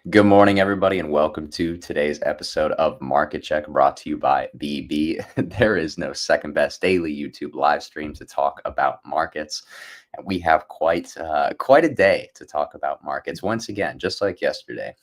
Good morning, everybody, and welcome to today's episode of Market Check brought to you by BB. There is no second best daily YouTube live stream to talk about markets. And we have quite a day to talk about markets. Once again, just like yesterday,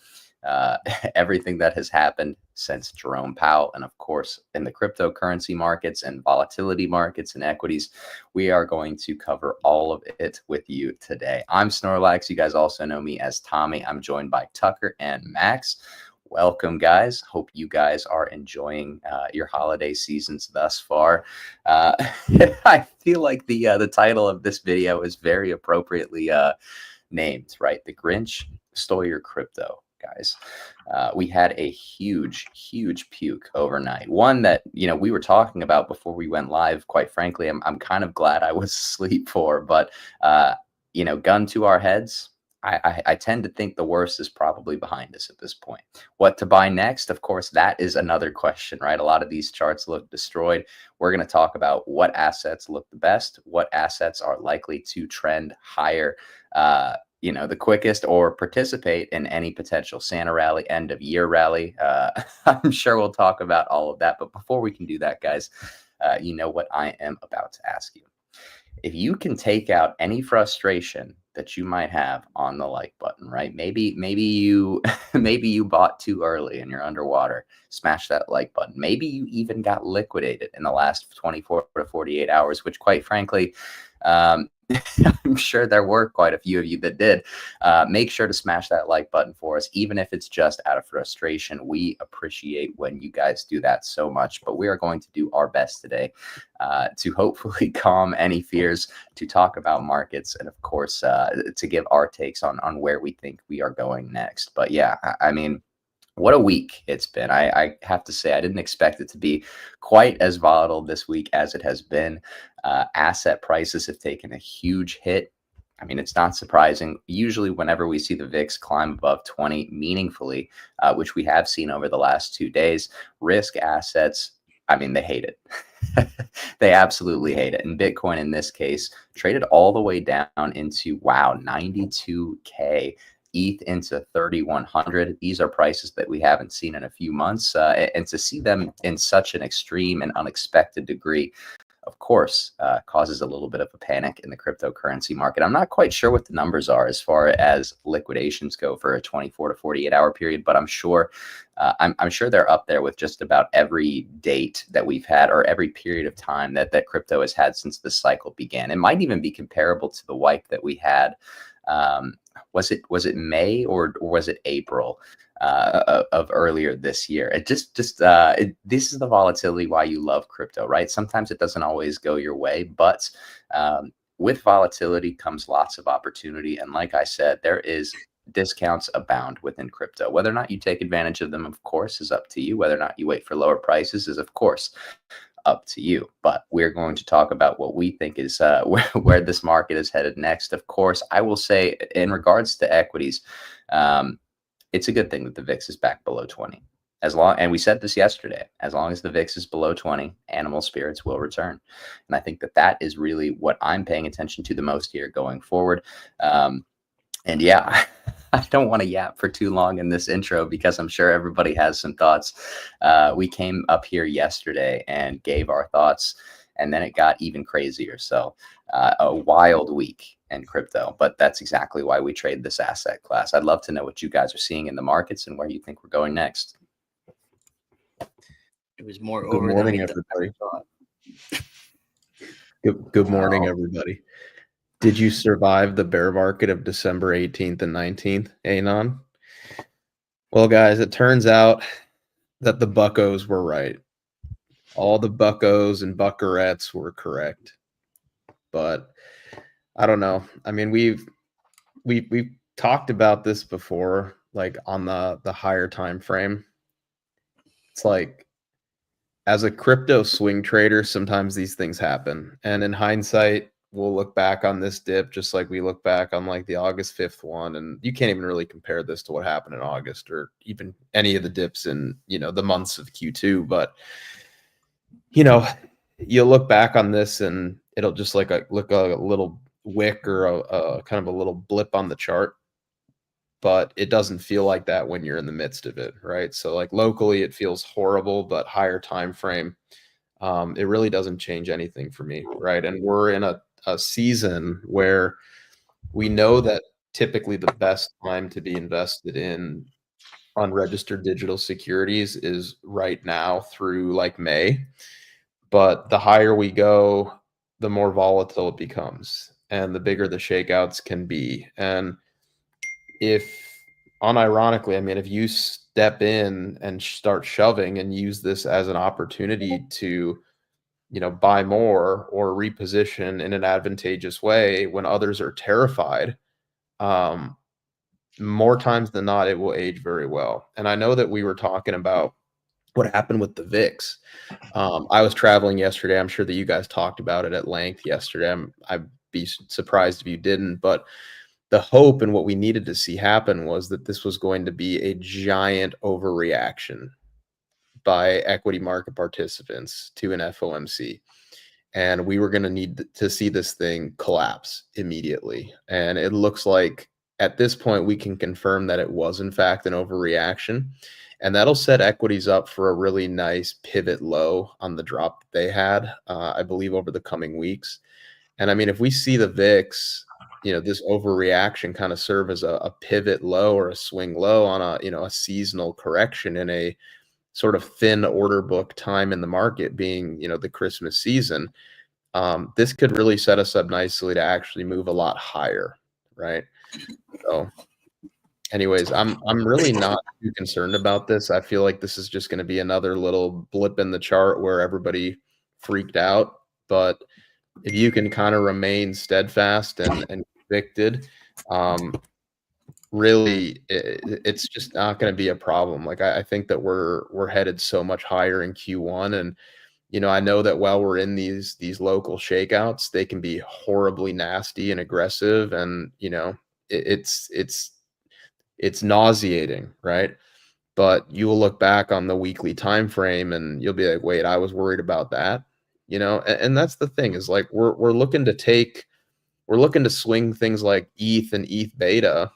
uh, everything that has happened since Jerome Powell, and of course, in the cryptocurrency markets and volatility markets and equities, we are going to cover all of it with you today. I'm Snorlax. You guys also know me as Tommy. I'm joined by Tucker and Max. Welcome, guys. Hope you guys are enjoying your holiday seasons thus far. I feel like the title of this video is very appropriately named, right? The Grinch stole your crypto, guys. We had a huge puke overnight. One that, we were talking about before we went live. Quite frankly, I'm kind of glad I was asleep for, but, gun to our heads. I tend to think the worst is probably behind us at this point. What to buy next? Of course, that is another question, right? A lot of these charts look destroyed. We're going to talk about what assets look the best, what assets are likely to trend higher, the quickest, or participate in any potential Santa rally, end of year rally. I'm sure we'll talk about all of that. But before we can do that, guys, you know what I am about to ask you. If you can take out any frustration that you might have on the like button, right? Maybe you maybe you bought too early and you're underwater. Smash that like button. Maybe you even got liquidated in the last 24 to 48 hours, which quite frankly, I'm sure there were quite a few of you that did. Make sure to smash that like button for us, even if it's just out of frustration. We appreciate when you guys do that so much, but we are going to do our best today to hopefully calm any fears, to talk about markets, and of course, to give our takes on where we think we are going next. But yeah, I mean, what a week it's been. I have to say, I didn't expect it to be quite as volatile this week as it has been. Asset prices have taken a huge hit. I mean, it's not surprising. Usually, whenever we see the VIX climb above 20 meaningfully, which we have seen over the last 2 days, risk assets, I mean, they hate it. They absolutely hate it. And Bitcoin, in this case, traded all the way down into, wow, 92K. ETH into 3,100. These are prices that we haven't seen in a few months. And to see them in such an extreme and unexpected degree, of course, causes a little bit of a panic in the cryptocurrency market. I'm not quite sure what the numbers are as far as liquidations go for a 24 to 48 hour period, but I'm sure I'm sure they're up there with just about every date that we've had, or every period of time that crypto has had since the cycle began. It might even be comparable to the wipe that we had. Was it May or was it April of earlier this year? It this is the volatility why you love crypto, right? Sometimes it doesn't always go your way, but with volatility comes lots of opportunity. And like I said, there is discounts abound within crypto. Whether or not you take advantage of them, of course, is up to you. Whether or not you wait for lower prices is, of course, up to you. But we're going to talk about what we think is where this market is headed next. Of course, I will say in regards to equities, it's a good thing that the VIX is back below 20. And we said this yesterday, as long as the VIX is below 20, animal spirits will return. And I think that is really what I'm paying attention to the most here going forward. And yeah, I don't want to yap for too long in this intro because I'm sure everybody has some thoughts. We came up here yesterday and gave our thoughts, and then it got even crazier. So a wild week in crypto, but that's exactly why we trade this asset class. I'd love to know what you guys are seeing in the markets and where you think we're going next. It was more Good morning, everybody. Good morning, everybody. Did you survive the bear market of December 18th and 19th, Anon? Well, guys, it turns out that the buckos were right. All the buckos and buckarettes were correct. But I don't know. I mean, we've talked about this before, like on the higher time frame. It's like, as a crypto swing trader, sometimes these things happen. And in hindsight, we'll look back on this dip just like we look back on like the August 5th one. And you can't even really compare this to what happened in August or even any of the dips in, the months of Q2. But, you look back on this and it'll just look a little wick or a kind of a little blip on the chart. but it doesn't feel like that when you're in the midst of it, right? So like locally, it feels horrible, but higher time frame, it really doesn't change anything for me, right? And we're in a season where we know that typically the best time to be invested in unregistered digital securities is right now through like May. But the higher we go, the more volatile it becomes and the bigger the shakeouts can be. And if unironically, I mean, if you step in and start shoving and use this as an opportunity to, buy more or reposition in an advantageous way when others are terrified, more times than not, it will age very well. And I know that we were talking about what happened with the VIX. I was traveling yesterday. I'm sure that you guys talked about it at length yesterday. I'd be surprised if you didn't, but the hope and what we needed to see happen was that this was going to be a giant overreaction by equity market participants to an FOMC. And we were going to need to see this thing collapse immediately. And it looks like at this point, we can confirm that it was, in fact, an overreaction. And that'll set equities up for a really nice pivot low on the drop that they had, I believe, over the coming weeks. And I mean, if we see the VIX, this overreaction kind of serve as a pivot low or a swing low on a seasonal correction in a sort of thin order book time in the market being, the Christmas season, this could really set us up nicely to actually move a lot higher, right? So anyways, I'm really not too concerned about this. I feel like this is just going to be another little blip in the chart where everybody freaked out. But if you can kind of remain steadfast and convicted, really, it's just not going to be a problem. Like I think that we're headed so much higher in Q1, and I know that while we're in these local shakeouts, they can be horribly nasty and aggressive, and it's nauseating, right? But you will look back on the weekly time frame and you'll be like, wait, I was worried about that, and that's the thing is like we're looking to swing things like ETH and ETH beta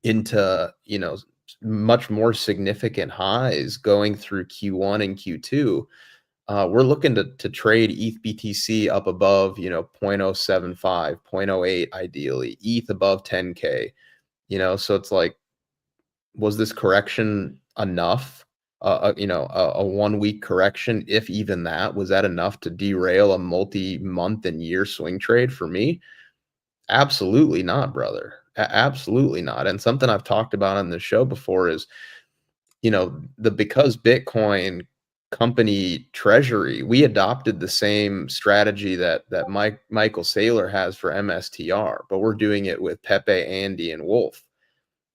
into much more significant highs going through Q1 and Q2. We're looking to trade ETH BTC up above 0.075, 0.08 ideally, ETH above 10K. So it's like, was this correction enough? A 1 week correction, if even that, was that enough to derail a multi-month and year swing trade for me? Absolutely not, brother. Absolutely not. And something I've talked about on the show before is, because Bitcoin company treasury, we adopted the same strategy that Michael Saylor has for MSTR, but we're doing it with Pepe, Andy, and Wolf.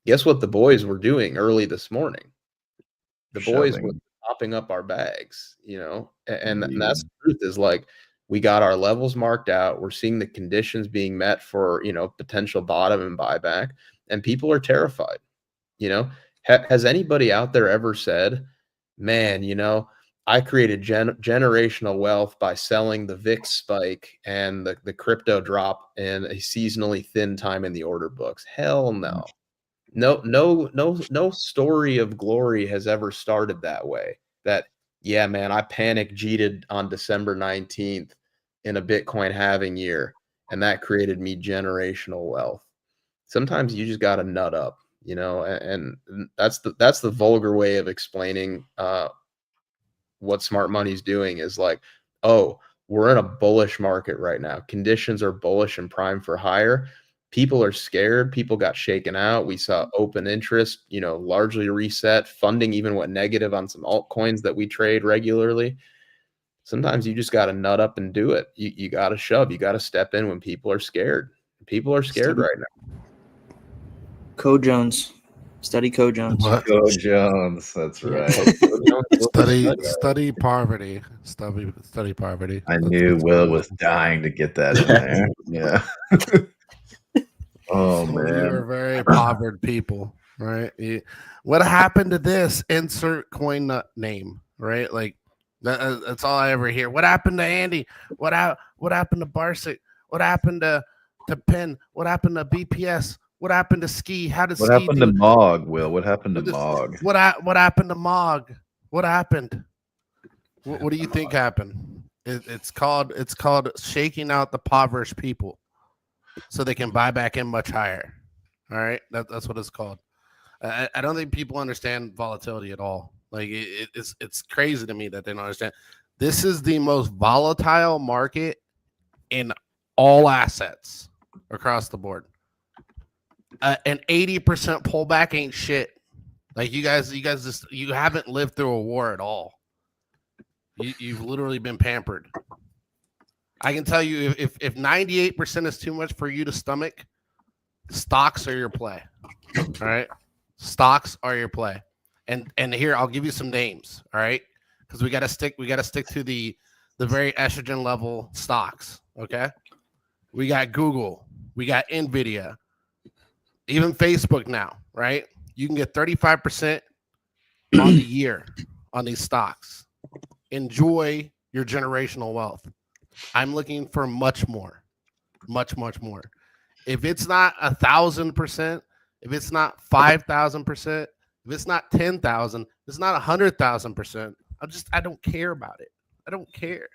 Guess what the boys were doing early this morning? The boys were popping up our bags, and that's the truth is like we got our levels marked out. We're seeing the conditions being met for, potential bottom and buyback, and people are terrified. Has anybody out there ever said, man, I created generational wealth by selling the VIX spike and the crypto drop in a seasonally thin time in the order books? Hell no. No story of glory has ever started that way. That, yeah, man, I panic jeeted on December 19th in a Bitcoin halving year, and that created me generational wealth. Sometimes you just got to nut up, and that's the vulgar way of explaining what smart money's doing is like, oh, we're in a bullish market right now. Conditions are bullish and prime for higher. People are scared. People got shaken out. We saw open interest, largely reset. Funding even went negative on some altcoins that we trade regularly. Sometimes you just got to nut up and do it. You got to shove. You got to step in when people are scared. People are scared right now. Co Jones. Study Co Jones. Co Jones. That's right. Study poverty. Study poverty. I knew Will was dying to get that in there. Yeah. Oh man, you're very impoverished people, right? What happened to this? Insert coin name, right? Like that's all I ever hear. What happened to Andy? What happened to Barsic? What happened to Penn? What happened to BPS? What happened to Ski? How did What Ski happened do to it? Mog, Will? What happened to Mog? What happened to Mog? What happened? What do you think happened? It's called shaking out the impoverished people so they can buy back in much higher. All right, that's what it's called. I don't think people understand volatility at all. Like it's crazy to me that they don't understand. This is the most volatile market in all assets across the board. An 80% pullback ain't shit. Like you guys you haven't lived through a war at all. You've literally been pampered. I can tell you if 98% is too much for you to stomach, stocks are your play. All right. Stocks are your play. And here I'll give you some names, all right? Because we gotta stick to the very estrogen level stocks. Okay. We got Google, we got Nvidia, even Facebook now, right? You can get 35% on the year on these stocks. Enjoy your generational wealth. I'm looking for much more, much more. If it's not 1,000%, if it's not 5,000%, if it's not 10,000, if it's not 100,000%, I don't care about it. I don't care.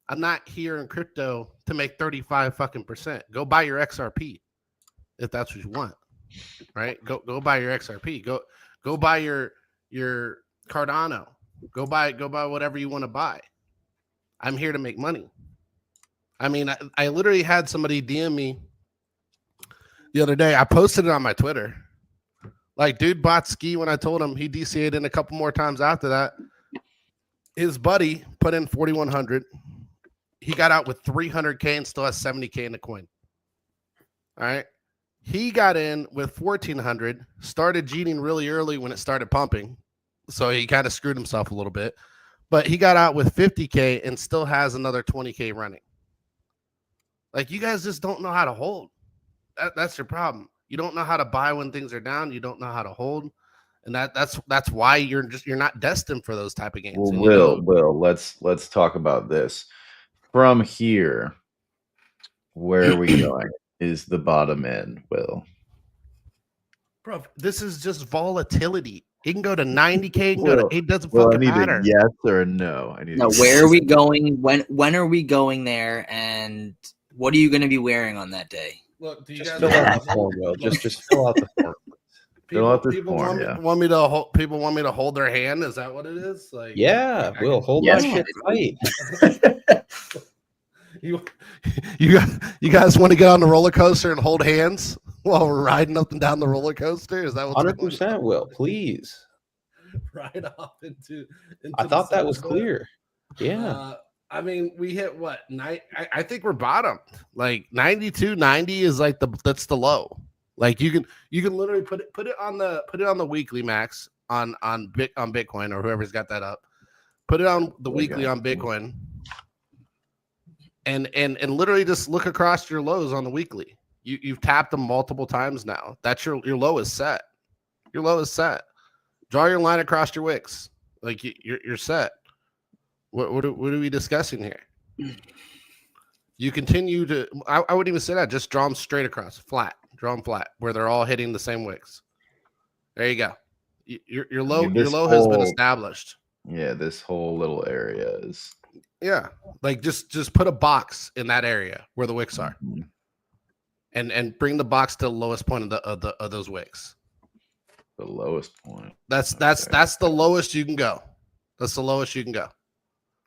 I'm not here in crypto to make 35 fucking percent. Go buy your XRP if that's what you want, right? Go buy your XRP. Go buy your Cardano. Go buy whatever you want to buy. I'm here to make money. I mean, I literally had somebody DM me the other day. I posted it on my Twitter. Like, dude bought Ski when I told him he DCA'd in a couple more times after that. His buddy put in 4,100. He got out with 300K and still has 70K in the coin. All right. He got in with 1,400, started cheating really early when it started pumping. So he kind of screwed himself a little bit. But he got out with 50K and still has another 20K running. Like, you guys just don't know how to hold. That's your problem. You don't know how to buy when things are down. You don't know how to hold. And that's why you're not destined for those type of games. Well, Will, let's talk about this. From here, where are we going? Is the bottom end, Will? Bro, this is just volatility. It can go to 90K, it doesn't fucking matter. A yes or a no. I need Now, where are we going? When are we going there? And what are you going to be wearing on that day? Look, do you Just guys fill out the form, Will. Just fill out the form. People want me to hold their hand. Is that what it is? Like, Yeah, Will, hold my shit tight. You guys want to get on the roller coaster and hold hands while we're riding up and down the roller coaster? Is that what's 100%, Will, please. Right off into I thought that was clear. Yeah. I mean, we hit what? I think we're bottomed. Like 92, 90 is like that's the low. Like you can literally put it on the weekly, Max, on Bitcoin or whoever's got that up. Put it on the weekly on Bitcoin. And literally just look across your lows on the weekly. You've tapped them multiple times now. That's your low is set. Your low is set. Draw your line across your wicks. Like you're set. What are we discussing here? You continue to. I wouldn't even say that. Just draw them straight across, flat. Draw them flat where they're all hitting the same wicks. There you go. Your low has been established. Yeah, this whole little area is. Yeah, like just put a box in that area where the wicks are, and bring the box to the lowest point of those wicks. The lowest point. That's the lowest you can go. That's the lowest you can go.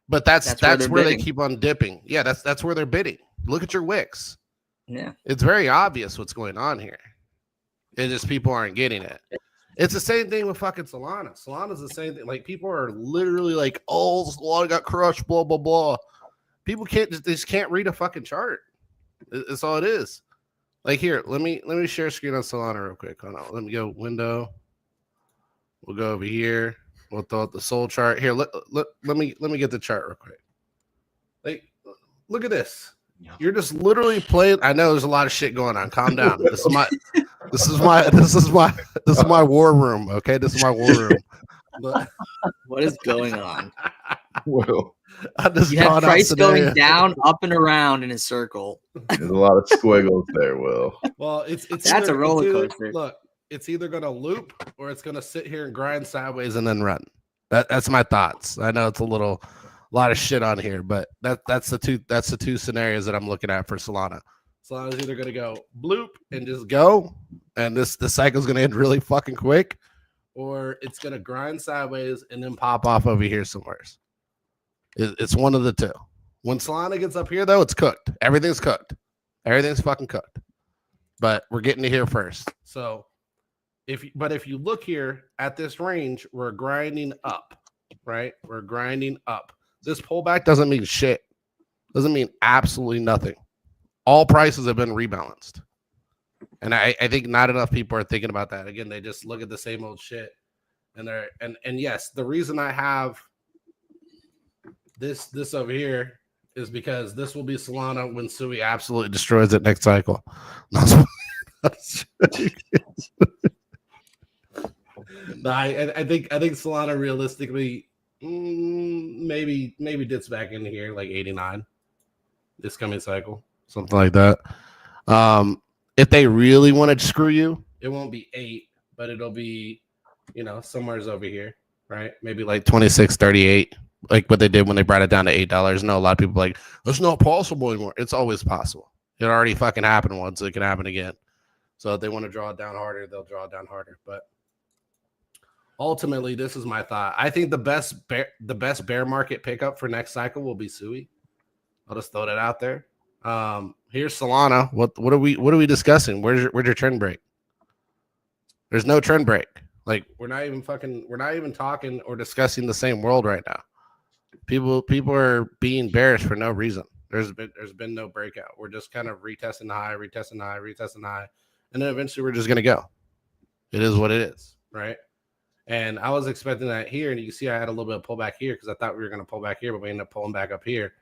But that's where they keep on dipping. Yeah, that's where they're bidding. Look at your wicks. Yeah, it's very obvious what's going on here. It's just people aren't getting it. It's the same thing with fucking Solana. Solana's the same thing. Like, people are literally like, "Oh, Solana got crushed." Blah blah blah. People they just can't read a fucking chart. That's all it is. Like, here, let me share screen on Solana real quick. Hold on. Let me go window. We'll go over here. We'll throw out the soul chart here. Let me get the chart real quick. Like, look at this. You're just literally playing. I know there's a lot of shit going on. Calm down. This is my war room. Okay, this is my war room. But, what is going on? Will. I just You have thought out price going scenario. down, up and around in a circle. There's a lot of squiggles there, Will. Well, it's That's either, a roller it's either- coaster. Look, it's either gonna loop or it's gonna sit here and grind sideways and then run. That's my thoughts. I know it's a lot of shit on here, but that's the two scenarios that I'm looking at for Solana. Solana's either gonna go bloop and just go, and the cycle's gonna end really fucking quick, or it's gonna grind sideways and then pop off over here somewhere. It's one of the two. When Solana gets up here, though, it's cooked. Everything's cooked. Everything's fucking cooked. But we're getting to here first. So, if you look here at this range, we're grinding up, right? We're grinding up. This pullback doesn't mean shit. Doesn't mean absolutely nothing. All prices have been rebalanced. And I think not enough people are thinking about that. Again, they just look at the same old shit. And yes, the reason I have this over here is because this will be Solana when Sui absolutely destroys it next cycle. No, I think Solana realistically maybe dips back into here like 89 this coming cycle, something like that. If they really want to screw you, it won't be 8, but it'll be somewhere's over here, right? Maybe like 26.38, like what they did when they brought it down to $8. No, a lot of people are like, it's not possible anymore. It's always possible. It already fucking happened once. It can happen again. So if they want to draw it down harder, they'll draw it down harder. But ultimately, this is my thought. I think the best bear market pickup for next cycle will be Sui. I'll just throw that out there. Here's Solana. What are we discussing? Where's your trend break? There's no trend break. Like we're not even talking or discussing the same world right now. People are being bearish for no reason. There's been no breakout. We're just kind of retesting the high, and then eventually we're just gonna go. It is what it is, right? And I was expecting that here, and you see I had a little bit of pullback here because I thought we were gonna pull back here, but we ended up pulling back up here.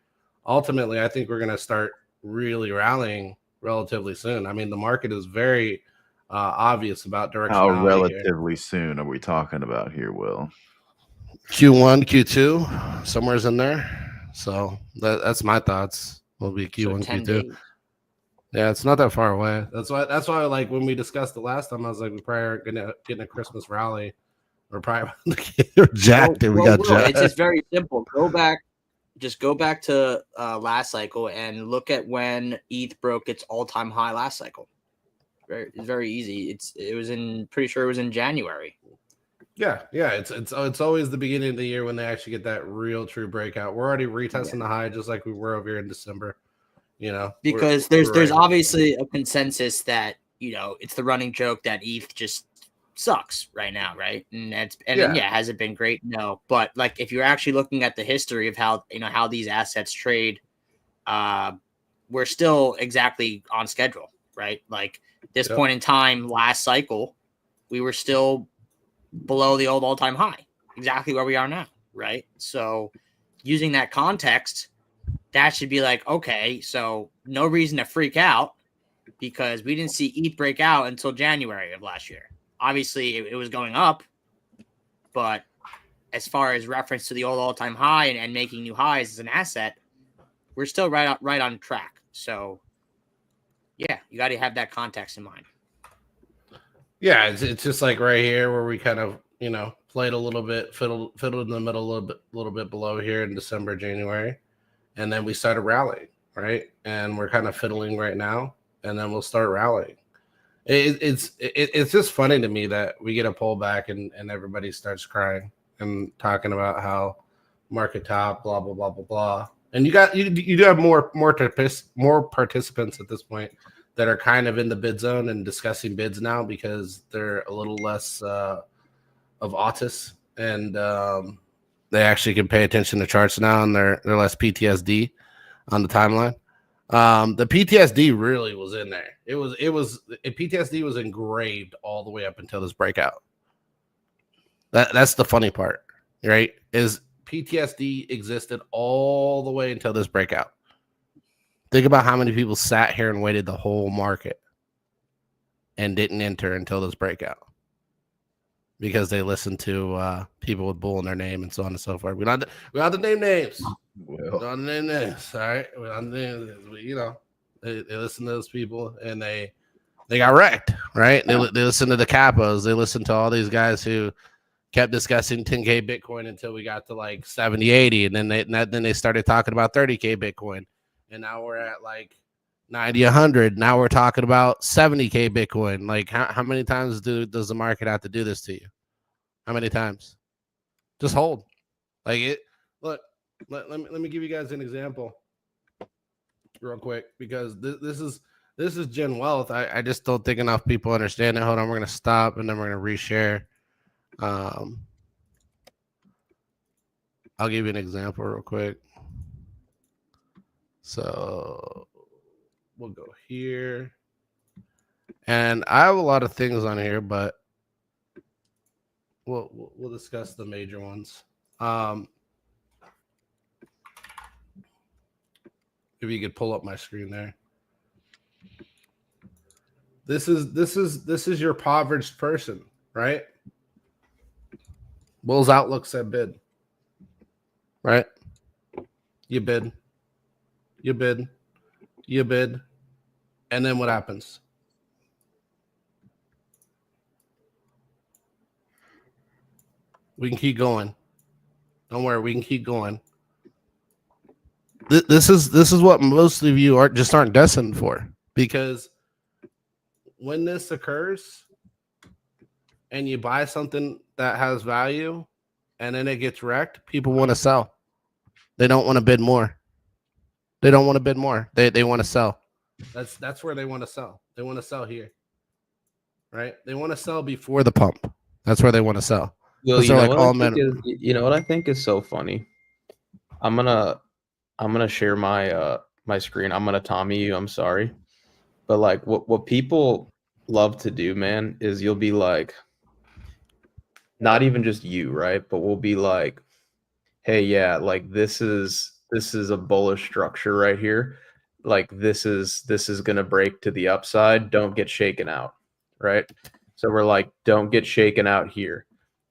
Ultimately, I think we're gonna start really rallying relatively soon. I mean, the market is very obvious about directionality. How relatively soon are we talking about here, Will? Q1, Q2, somewhere's in there. So that's my thoughts. Will be Q1, Q2. Days. Yeah, it's not that far away. That's why like when we discussed it last time, I was like, we probably aren't gonna get in a Christmas rally. We're probably jacked and we got jacked. It's just very simple. Go back to last cycle and look at when ETH broke its all-time high last cycle. It's very easy. Pretty sure it was in January. Yeah. It's always the beginning of the year when they actually get that real true breakout. We're already retesting the high just like we were over here in December. Because there's obviously a consensus that it's the running joke that ETH just sucks right now, right? Has it been great? No, but like if you're actually looking at the history of how these assets trade, we're still exactly on schedule, right? Like this point in time last cycle, we were still below the old all-time high, exactly where we are now, right? So using that context, that should be like, okay, so no reason to freak out because we didn't see ETH break out until January of last year. Obviously, it was going up, but as far as reference to the old all-time high and making new highs as an asset, we're still right on track. So, yeah, you got to have that context in mind. Yeah, it's just like right here where we kind of played a little bit, fiddled in the middle a little bit below here in December, January, and then we started rallying, right? And we're kind of fiddling right now, and then we'll start rallying. It's just funny to me that we get a pullback and everybody starts crying and talking about how market top, blah blah blah blah blah. And you do have more participants at this point that are kind of in the bid zone and discussing bids now because they're a little less of autis and they actually can pay attention to charts now and they're less PTSD on the timeline. The PTSD really was in there. PTSD was engraved all the way up until this breakout. That's the funny part, right? Is PTSD existed all the way until this breakout. Think about how many people sat here and waited the whole market and didn't enter until this breakout. because they listen to people with bull in their name and so on and so forth. We don't have to name names. We don't have to name names. All right. We don't have to name names. You know, they listen to those people and they got wrecked, right? They listen to the capos. They listen to all these guys who kept discussing 10K Bitcoin until we got to like 70, 80. And then they started talking about 30K Bitcoin. And now we're at like 90, 100. Now we're talking about 70K Bitcoin. Like how many times does the market have to do this to you? How many times? Just hold. Like it. Look, let me give you guys an example real quick, because this is Gen Wealth. I just don't think enough people understand it. Hold on, we're gonna stop and then we're gonna reshare. I'll give you an example real quick. So we'll go here. And I have a lot of things on here, but we'll discuss the major ones. If you could pull up my screen there. This is your impoverished person, right? Will's Outlook said bid. Right? You bid. And then what happens? We can keep going. Don't worry, we can keep going. This is what most of you aren't destined for, because when this occurs and you buy something that has value and then it gets wrecked, people want to sell. They don't want to bid more. They don't want to bid more. They want to sell. That's where they want to sell. They want to sell here. Right? They want to sell before the pump. That's where they want to sell. Well, you know what I think is so funny? I'm gonna share my my screen. I'm gonna Tommy you. I'm sorry, but like what people love to do, man, is you'll be like, not even just you, right? But we'll be like, hey, yeah, like this is a bullish structure right here. Like this is gonna break to the upside. Don't get shaken out, right? So we're like, don't get shaken out here,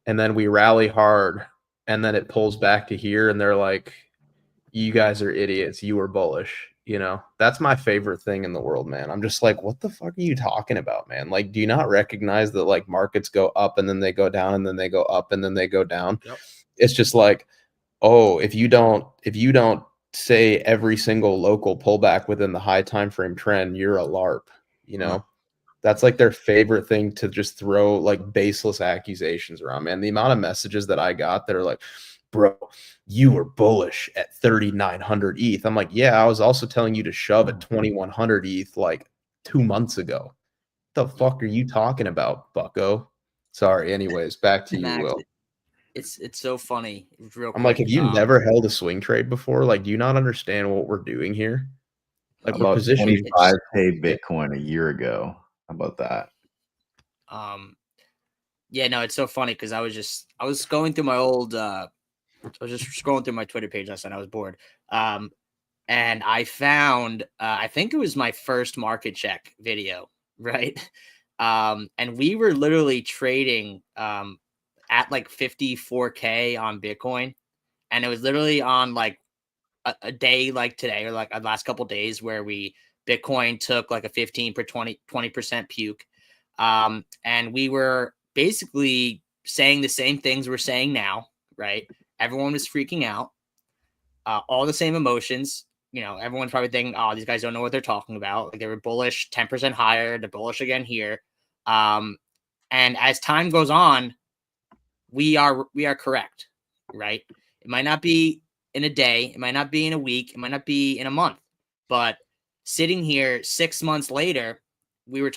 and then we rally hard, and then it pulls back to here, and they're like, you guys are idiots. You were bullish. You know, that's my favorite thing in the world, man. I'm just like, what the fuck are you talking about, man? Like, do you not recognize that like markets go up and then they go down and then they go up and then they go down? Yep. It's just like, oh, if you don't say every single local pullback within the high time frame trend, you're a LARP, you know? Yep. That's like their favorite thing, to just throw like baseless accusations around, man. The amount of messages that I got that are like, bro, you were bullish at 3,900 ETH. I'm like, yeah, I was also telling you to shove at 2,100 ETH like 2 months ago. What the fuck are you talking about, bucko? Sorry. Anyways, back to you, Will. It's so funny. Real quick. I'm like, have you never held a swing trade before? Like, do you not understand what we're doing here? Like, we're about positioning 25K Bitcoin a year ago. How about that? Yeah, no, it's so funny because I was going through my old I was just scrolling through my Twitter page last night. I was bored. And I found I think it was my first market check video, right? And we were literally trading at like 54K on Bitcoin. And it was literally on like a day like today, or like the last couple days, where Bitcoin took like a 20% puke. And we were basically saying the same things we're saying now, right? Everyone was freaking out, all the same emotions. You know, everyone's probably thinking, oh, these guys don't know what they're talking about. Like, they were bullish 10% higher. They're bullish again here. And as time goes on, we are correct, right? It might not be in a day. It might not be in a week. It might not be in a month. But sitting here 6 months later, we were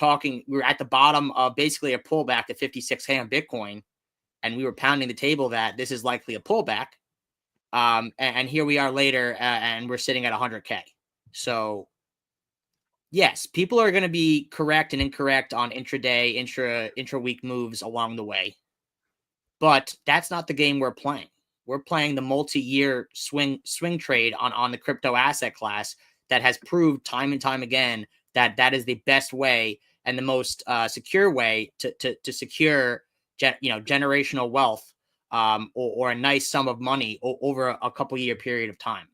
at the bottom of basically a pullback to 56K on Bitcoin. And we were pounding the table that this is likely a pullback. And here we are later, and we're sitting at 100K. So yes, people are going to be correct and incorrect on intraday, intra-week moves along the way. But that's not the game we're playing. We're playing the multi-year swing trade on the crypto asset class that has proved time and time again that is the best way and the most secure way to secure generational wealth, or a nice sum of money over a couple year period of time,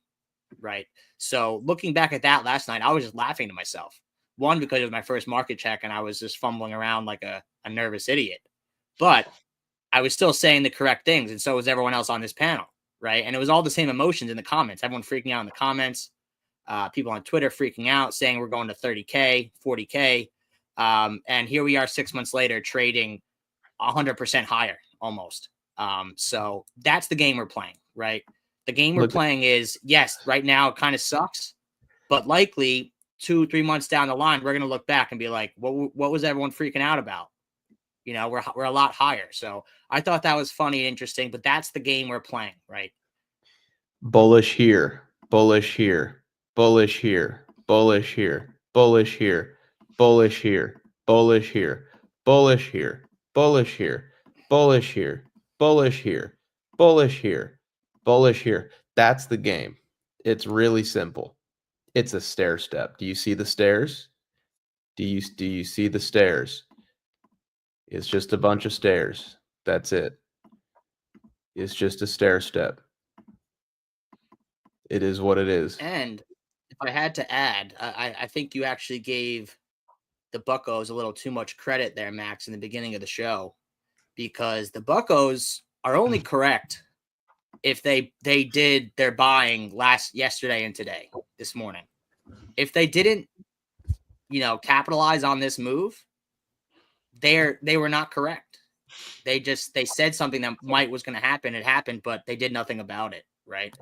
right? So looking back at that last night, I was just laughing to myself. One, because it was my first market check and I was just fumbling around like a nervous idiot, but I was still saying the correct things, and so was everyone else on this panel, right? And it was all the same emotions in the comments. Everyone freaking out in the comments. People on Twitter freaking out, saying we're going to 30K, 40K. And here we are 6 months later trading 100% higher almost. So that's the game we're playing, right? The game we're playing is, yes, right now it kind of sucks, but likely 2-3 months down the line, we're going to look back and be like, what was everyone freaking out about? We're a lot higher. So I thought that was funny and interesting, but that's the game we're playing, right? Bullish here, bullish here, bullish here, bullish here, bullish here, bullish here, bullish here, bullish here, bullish here, bullish here, bullish here, bullish here, bullish here. That's the game. It's really simple. It's a stair step. Do you see the stairs? Do you see the stairs? It's just a bunch of stairs. That's it. It's just a stair step. It is what it is. And if I had to add, I think you actually gave the Buccos a little too much credit there, Max, in the beginning of the show, because the Buccos are only correct if they did their buying yesterday and today, this morning. If they didn't, capitalize on this move, they were not correct. They said something that was going to happen. It happened, but they did nothing about it, right?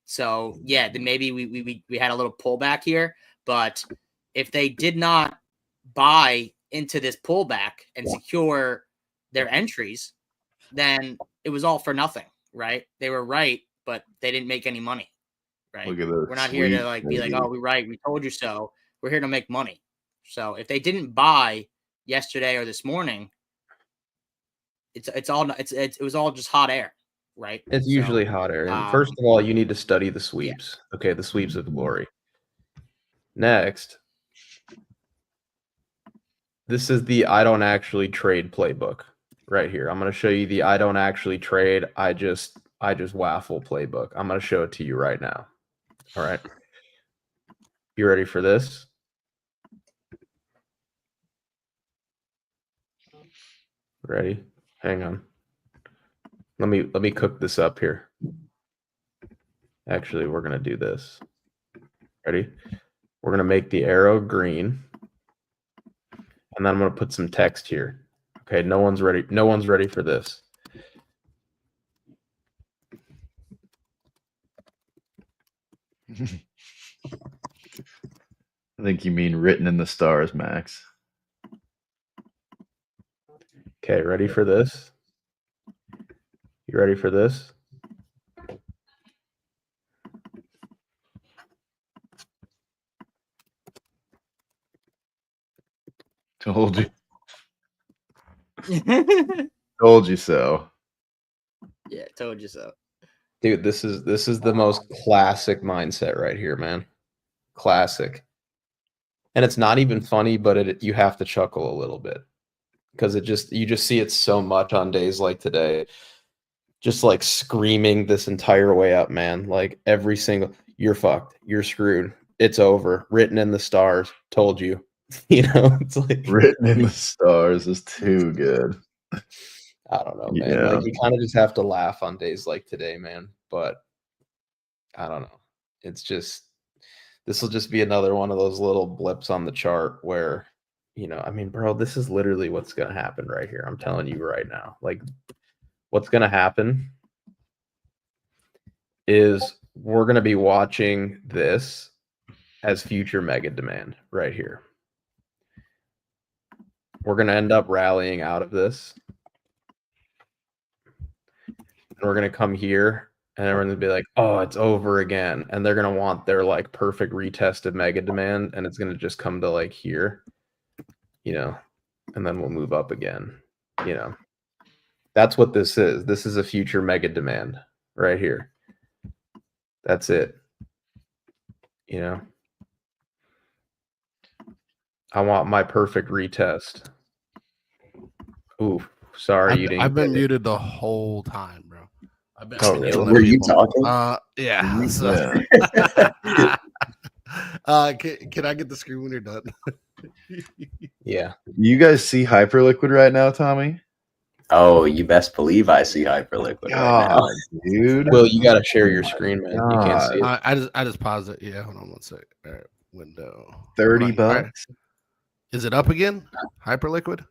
So yeah, then maybe we had a little pullback here, but if they did not buy into this pullback and secure their entries, then it was all for nothing, right? They were right, but they didn't make any money, right? Look at this. We're not here to be like, oh, we're right, we told you so. We're here to make money. So if they didn't buy yesterday or this morning, it was all just hot air, right? It's usually hot air. And first of all, you need to study the sweeps. Yeah. Okay, the sweeps of glory. Next, this is the I don't actually trade playbook right here. I'm going to show you the I don't actually trade. I just waffle playbook. I'm going to show it to you right now. All right. You ready for this? Ready? Hang on. Let me cook this up here. Actually, we're going to do this. Ready? We're going to make the arrow green. And then I'm going to put some text here. Okay, no one's ready. No one's ready for this. I think you mean written in the stars, Max. Okay, ready for this? You ready for this? Told you. Told you so. Yeah, told you so. Dude, this is the most classic mindset right here, man. Classic. And it's not even funny, but you have to chuckle a little bit because you just see it so much on days like today. Just like screaming this entire way up, man. Like every single, you're fucked, you're screwed, it's over, written in the stars, told you. It's like written in the stars is too good. I don't know, man. Yeah. Like you kind of just have to laugh on days like today, man. But I don't know. It's just, this will just be another one of those little blips on the chart where, I mean, bro, this is literally what's going to happen right here. I'm telling you right now. Like, what's going to happen is we're going to be watching this as future mega demand right here. We're going to end up rallying out of this. And we're going to come here and everyone's going to be like, oh, it's over again. And they're going to want their like perfect retest of mega demand. And it's going to just come to like here, and then we'll move up again, That's what this is. This is a future mega demand right here. That's it. I want my perfect retest. Ooh, Sorry, you didn't. I've been get it. muted the whole time, bro. I've been. Oh, I've been really? yelling at Were you people. talking? Yeah. So. Yeah. Can I get the screen when you're done? Yeah. You guys see Hyperliquid right now, Tommy? Oh, you best believe I see Hyperliquid right now. God, dude. Will, you got to share your screen, man. You can't see it. I just paused it. Yeah, hold on one second. All right, window. 30 Hold on. All right. bucks. Is it up again? Hyperliquid?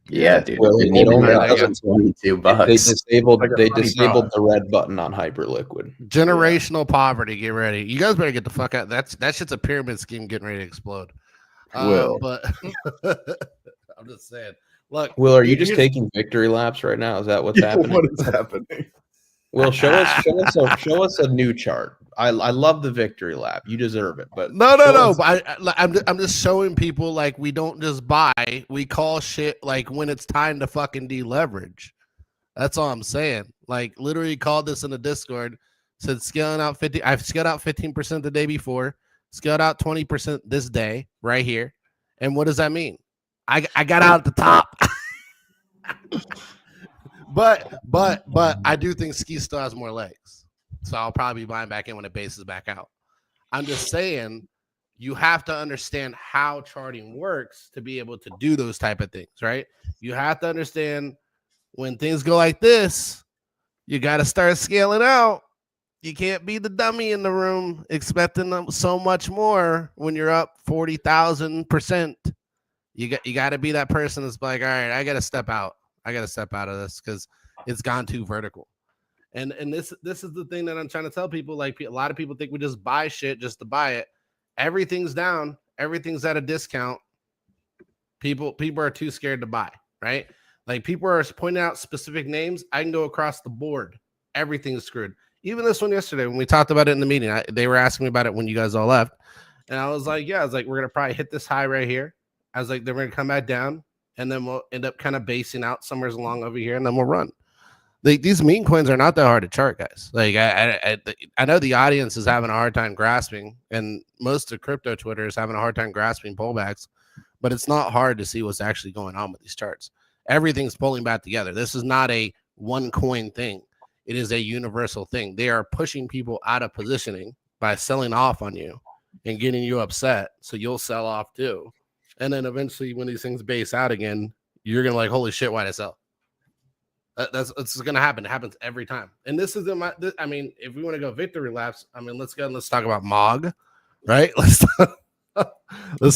Yeah, dude. Well, It it only even got- doesn't 22 They bucks. disabled. Like a They funny disabled product. the red button on Hyperliquid. Generational poverty. Get ready. You guys better get the fuck out. That shit's a pyramid scheme getting ready to explode. Will. But I'm just saying. Look, Will, are you just here's- taking victory laps right now? Is that what's happening? What is happening? Will, show us a new chart. I love the victory lap. You deserve it. But No. show us- But I'm just showing people like we don't just buy. We call shit like when it's time to fucking deleverage. That's all I'm saying. Like literally called this in the Discord. Said scaling out 50. I've scaled out 15% the day before. Scaled out 20% this day right here. And what does that mean? I got out at the top. But I do think Ski still has more legs. So I'll probably be buying back in when it bases back out. I'm just saying you have to understand how charting works to be able to do those type of things, right? You have to understand when things go like this, you got to start scaling out. You can't be the dummy in the room expecting so much more when you're up 40,000%. You got to be that person that's like, all right, I got to step out. I got to step out of this because it's gone too vertical. And this is the thing that I'm trying to tell people. Like a lot of people think we just buy shit just to buy it. Everything's down. Everything's at a discount. People are too scared to buy, right? Like people are pointing out specific names. I can go across the board. Everything's screwed. Even this one yesterday when we talked about it in the meeting, they were asking me about it when you guys all left. And I was like, yeah, I was like, we're going to probably hit this high right here. I was like, then we're going to come back down and then we'll end up kind of basing out somewhere along over here and then we'll run. These meme coins are not that hard to chart, guys. Like I know the audience is having a hard time grasping, and most of crypto Twitter is having a hard time grasping pullbacks, but it's not hard to see what's actually going on with these charts. Everything's pulling back together. This is not a one coin thing. It is a universal thing. They are pushing people out of positioning by selling off on you and getting you upset, so you'll sell off too. And then eventually when these things base out again, you're going to like, holy shit, why'd I sell? That's going to happen. It happens every time. And this is I mean, if we want to go victory laps, I mean, let's talk about MOG, right? Let's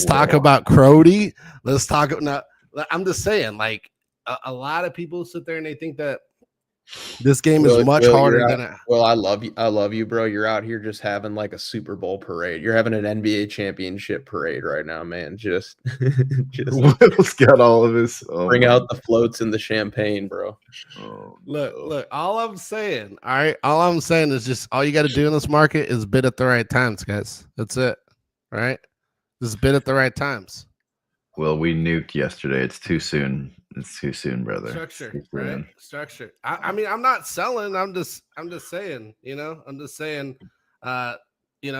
talk about Crody. Let's talk now. I'm just saying, like a lot of people sit there and they think that this game is much harder than it. Well, I love you, bro. You're out here just having like a Super Bowl parade. You're having an NBA championship parade right now, man. Just Will's got all of his. bring out the floats and the champagne, bro. Look, all I'm saying, all right, all I'm saying is just all you got to do in this market is bid at the right times, guys. That's it. All right. Just bid at the right times. Well, we nuked yesterday. It's too soon. It's too soon, brother. Structure, right? Structure. I mean, I'm not selling. I'm just saying, you know,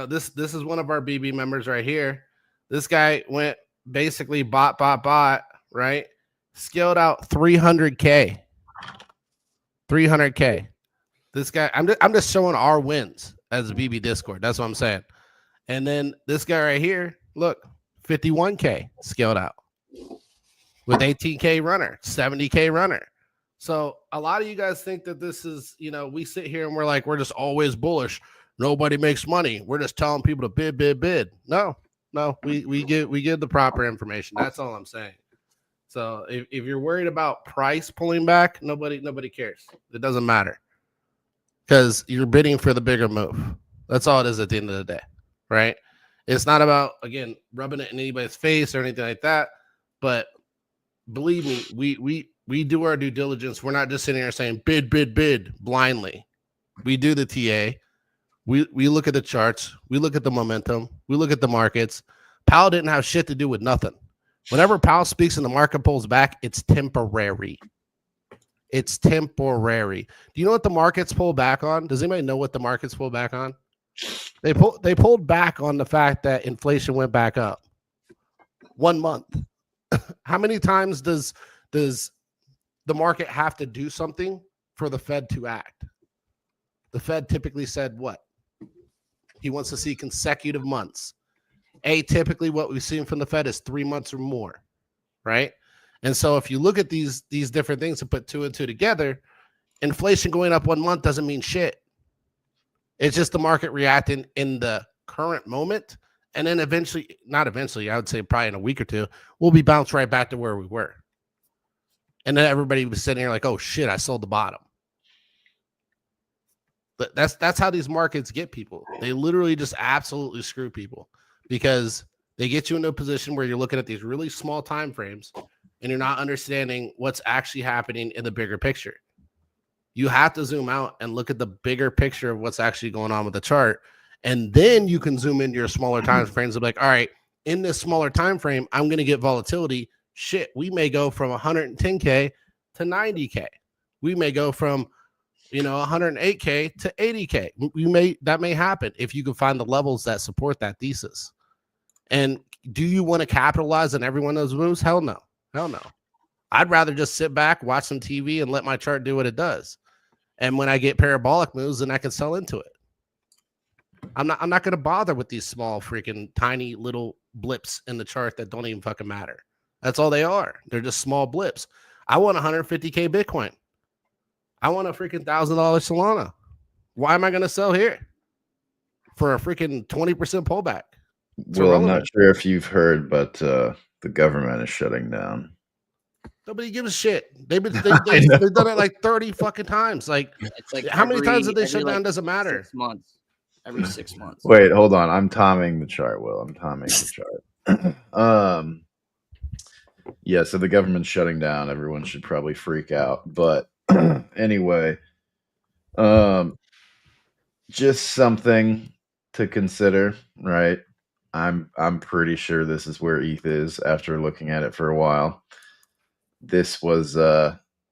this is one of our BB members right here. This guy went basically bought, right? Scaled out 300K. 300K. This guy, I'm just showing our wins as a BB Discord. That's what I'm saying. And then this guy right here, look, 51K scaled out with 18K runner, 70K runner. So a lot of you guys think that this is, you know, we sit here and we're like, we're just always bullish. Nobody makes money. We're just telling people to bid. No, we give the proper information. That's all I'm saying. So if you're worried about price pulling back, nobody cares. It doesn't matter because you're bidding for the bigger move. That's all it is at the end of the day, right? It's not about, again, rubbing it in anybody's face or anything like that. But believe me, we do our due diligence. We're not just sitting here saying bid blindly. We do the TA. We look at the charts. We look at the momentum. We look at the markets. Powell didn't have shit to do with nothing. Whenever Powell speaks and the market pulls back, it's temporary. It's temporary. Do you know what the markets pull back on? Does anybody know what the markets pull back on? They pulled back on the fact that inflation went back up. 1 month. How many times does the market have to do something for the Fed to act. The Fed typically said what? He wants to see consecutive months. Typically what we've seen from the Fed is 3 months or more, right? And so if you look at these different things and put 2 and 2 together, inflation going up 1 month doesn't mean shit. It's just the market reacting in the current moment. And then not eventually, I would say probably in a week or two, we'll be bounced right back to where we were. And then everybody was sitting here like, oh shit, I sold the bottom. But that's how these markets get people. They literally just absolutely screw people because they get you into a position where you're looking at these really small time frames and you're not understanding what's actually happening in the bigger picture. You have to zoom out and look at the bigger picture of what's actually going on with the chart. And then you can zoom into your smaller time frames and be like, all right, in this smaller time frame, I'm going to get volatility. Shit, we may go from 110K to 90K. We may go from 108K to 80K. That may happen if you can find the levels that support that thesis. And do you want to capitalize on every one of those moves? Hell no. I'd rather just sit back, watch some TV, and let my chart do what it does. And when I get parabolic moves, then I can sell into it. I'm not going to bother with these small freaking tiny little blips in the chart that don't even fucking matter. That's all they are. They're just small blips. I want 150K Bitcoin. I want a freaking $1,000 Solana. Why am I going to sell here for a freaking 20% pullback? Well, I'm not sure if you've heard, but the government is shutting down. Nobody gives a shit. They've done it like 30 fucking times. Like, it's like how many times did they shut down? Doesn't matter. 6 months. Every 6 months. Wait, hold on. I'm timing the chart, Will. I'm timing the chart. Yeah, so the government's shutting down. Everyone should probably freak out. But anyway, just something to consider, right? I'm pretty sure this is where ETH is after looking at it for a while. This was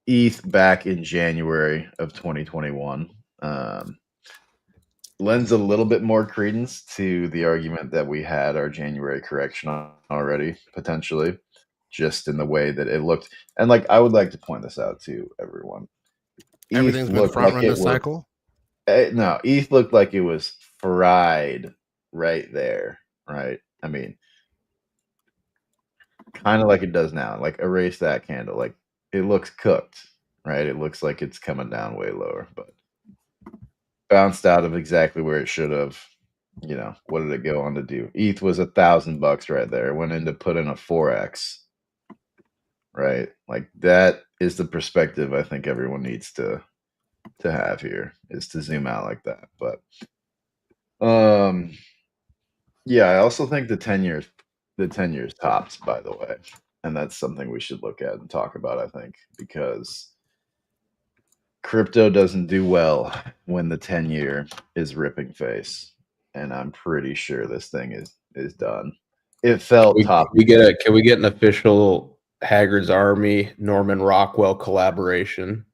ETH back in January of 2021. Lends a little bit more credence to the argument that we had our January correction already, potentially, just in the way that it looked. And I would like to point this out to everyone. Everything's been front run this cycle. No, ETH looked like it was fried right there, right? I mean, kind of like it does now. Erase that candle. It looks cooked, right? It looks like it's coming down way lower, but bounced out of exactly where it should have. What did it go on to do? ETH was $1,000 right there. It went in to put in a 4x, right? That is the perspective I think everyone needs to have here, is to zoom out like that. But yeah, I also think the 10 years tops, by the way, and that's something we should look at and talk about, I think, because crypto doesn't do well when the 10-year is ripping face, and I'm pretty sure this thing is done. It felt top. Can we get an official Haggard's Army Norman Rockwell collaboration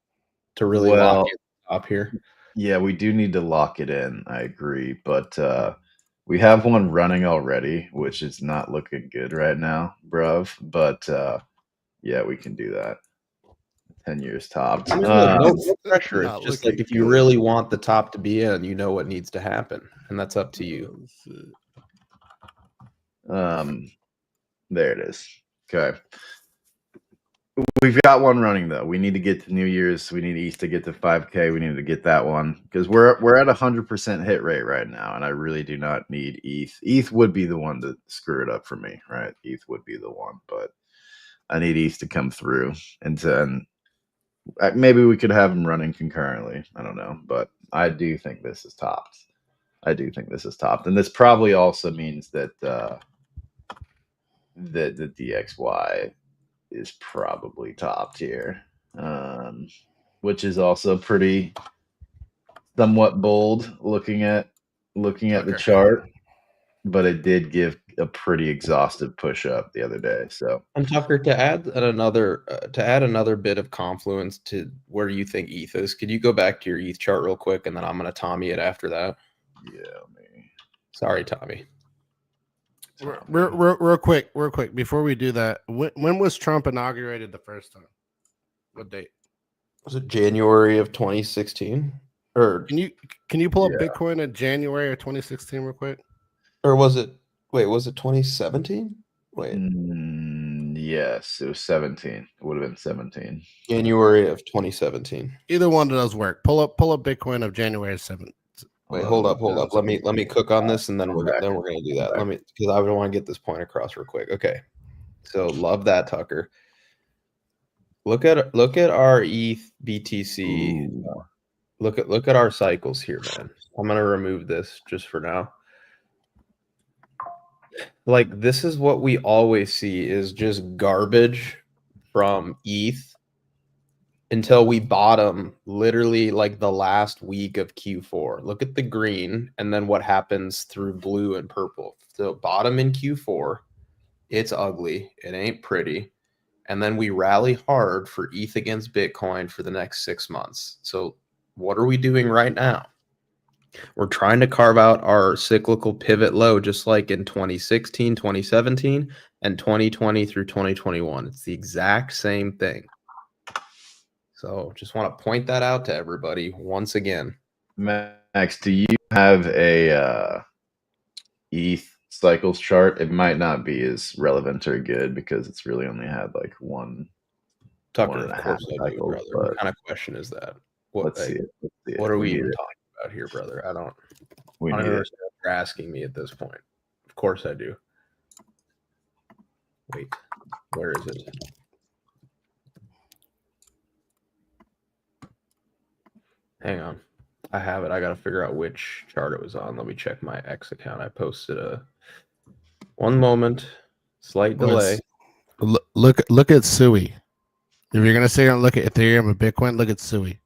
to really lock it up here? Yeah, we do need to lock it in. I agree, but we have one running already, which is not looking good right now, bruv. But yeah, we can do that. 10 years topped. No pressure. It's just if you really want the top to be in, you know what needs to happen, and that's up to you. There it is. Okay. We've got one running though. We need to get to New Year's. We need ETH to get to 5K. We need to get that one because we're at 100% hit rate right now, and I really do not need ETH. ETH would be the one to screw it up for me, right? ETH would be the one, but I need ETH to come through, and maybe we could have them running concurrently. I don't know, but I do think this is topped. And this probably also means that the DXY is probably topped here, which is also pretty somewhat bold looking at the chart, but it did give a pretty exhaustive push up the other day. So, and Tucker, to add another bit of confluence to where you think ETH is, could you go back to your ETH chart real quick, and then I'm going to Tommy it after that. Yeah, me. Sorry, Tommy. Real quick, before we do that, when was Trump inaugurated the first time? What date? Was it January of 2016? Or Can you pull up Yeah. Bitcoin in January of 2016 real quick? or was it 2017? Wait. Yes, it was 17. It would have been 17. January of 2017. Either one of those work. Pull up Bitcoin of January 7th. Wait, hold up. Let me cook on this, and then we're gonna do that. Let me, because I want to get this point across real quick. Okay, so love that, Tucker. Look at our ETH BTC. Ooh. Look at our cycles here, man. I'm gonna remove this just for now. Like, this is what we always see is just garbage from ETH until we bottom literally like the last week of Q4. Look at the green and then what happens through blue and purple. So bottom in Q4, it's ugly. It ain't pretty. And then we rally hard for ETH against Bitcoin for the next 6 months. So what are we doing right now? We're trying to carve out our cyclical pivot low, just like in 2016, 2017, and 2020 through 2021. It's the exact same thing. So just want to point that out to everybody once again. Max, do you have a ETH cycles chart? It might not be as relevant or good because it's really only had like one. Tucker, of course I do, brother. What kind of question is that? Let's see it. What are we even talking about here, brother? I don't understand what you're asking me at this point. Of course I do. Wait, where is it? Hang on. I have it. I got to figure out which chart it was on. Let me check my X account. I posted one moment. Slight delay. Look at Sui. If you're gonna say look at Ethereum and Bitcoin, look at Sui.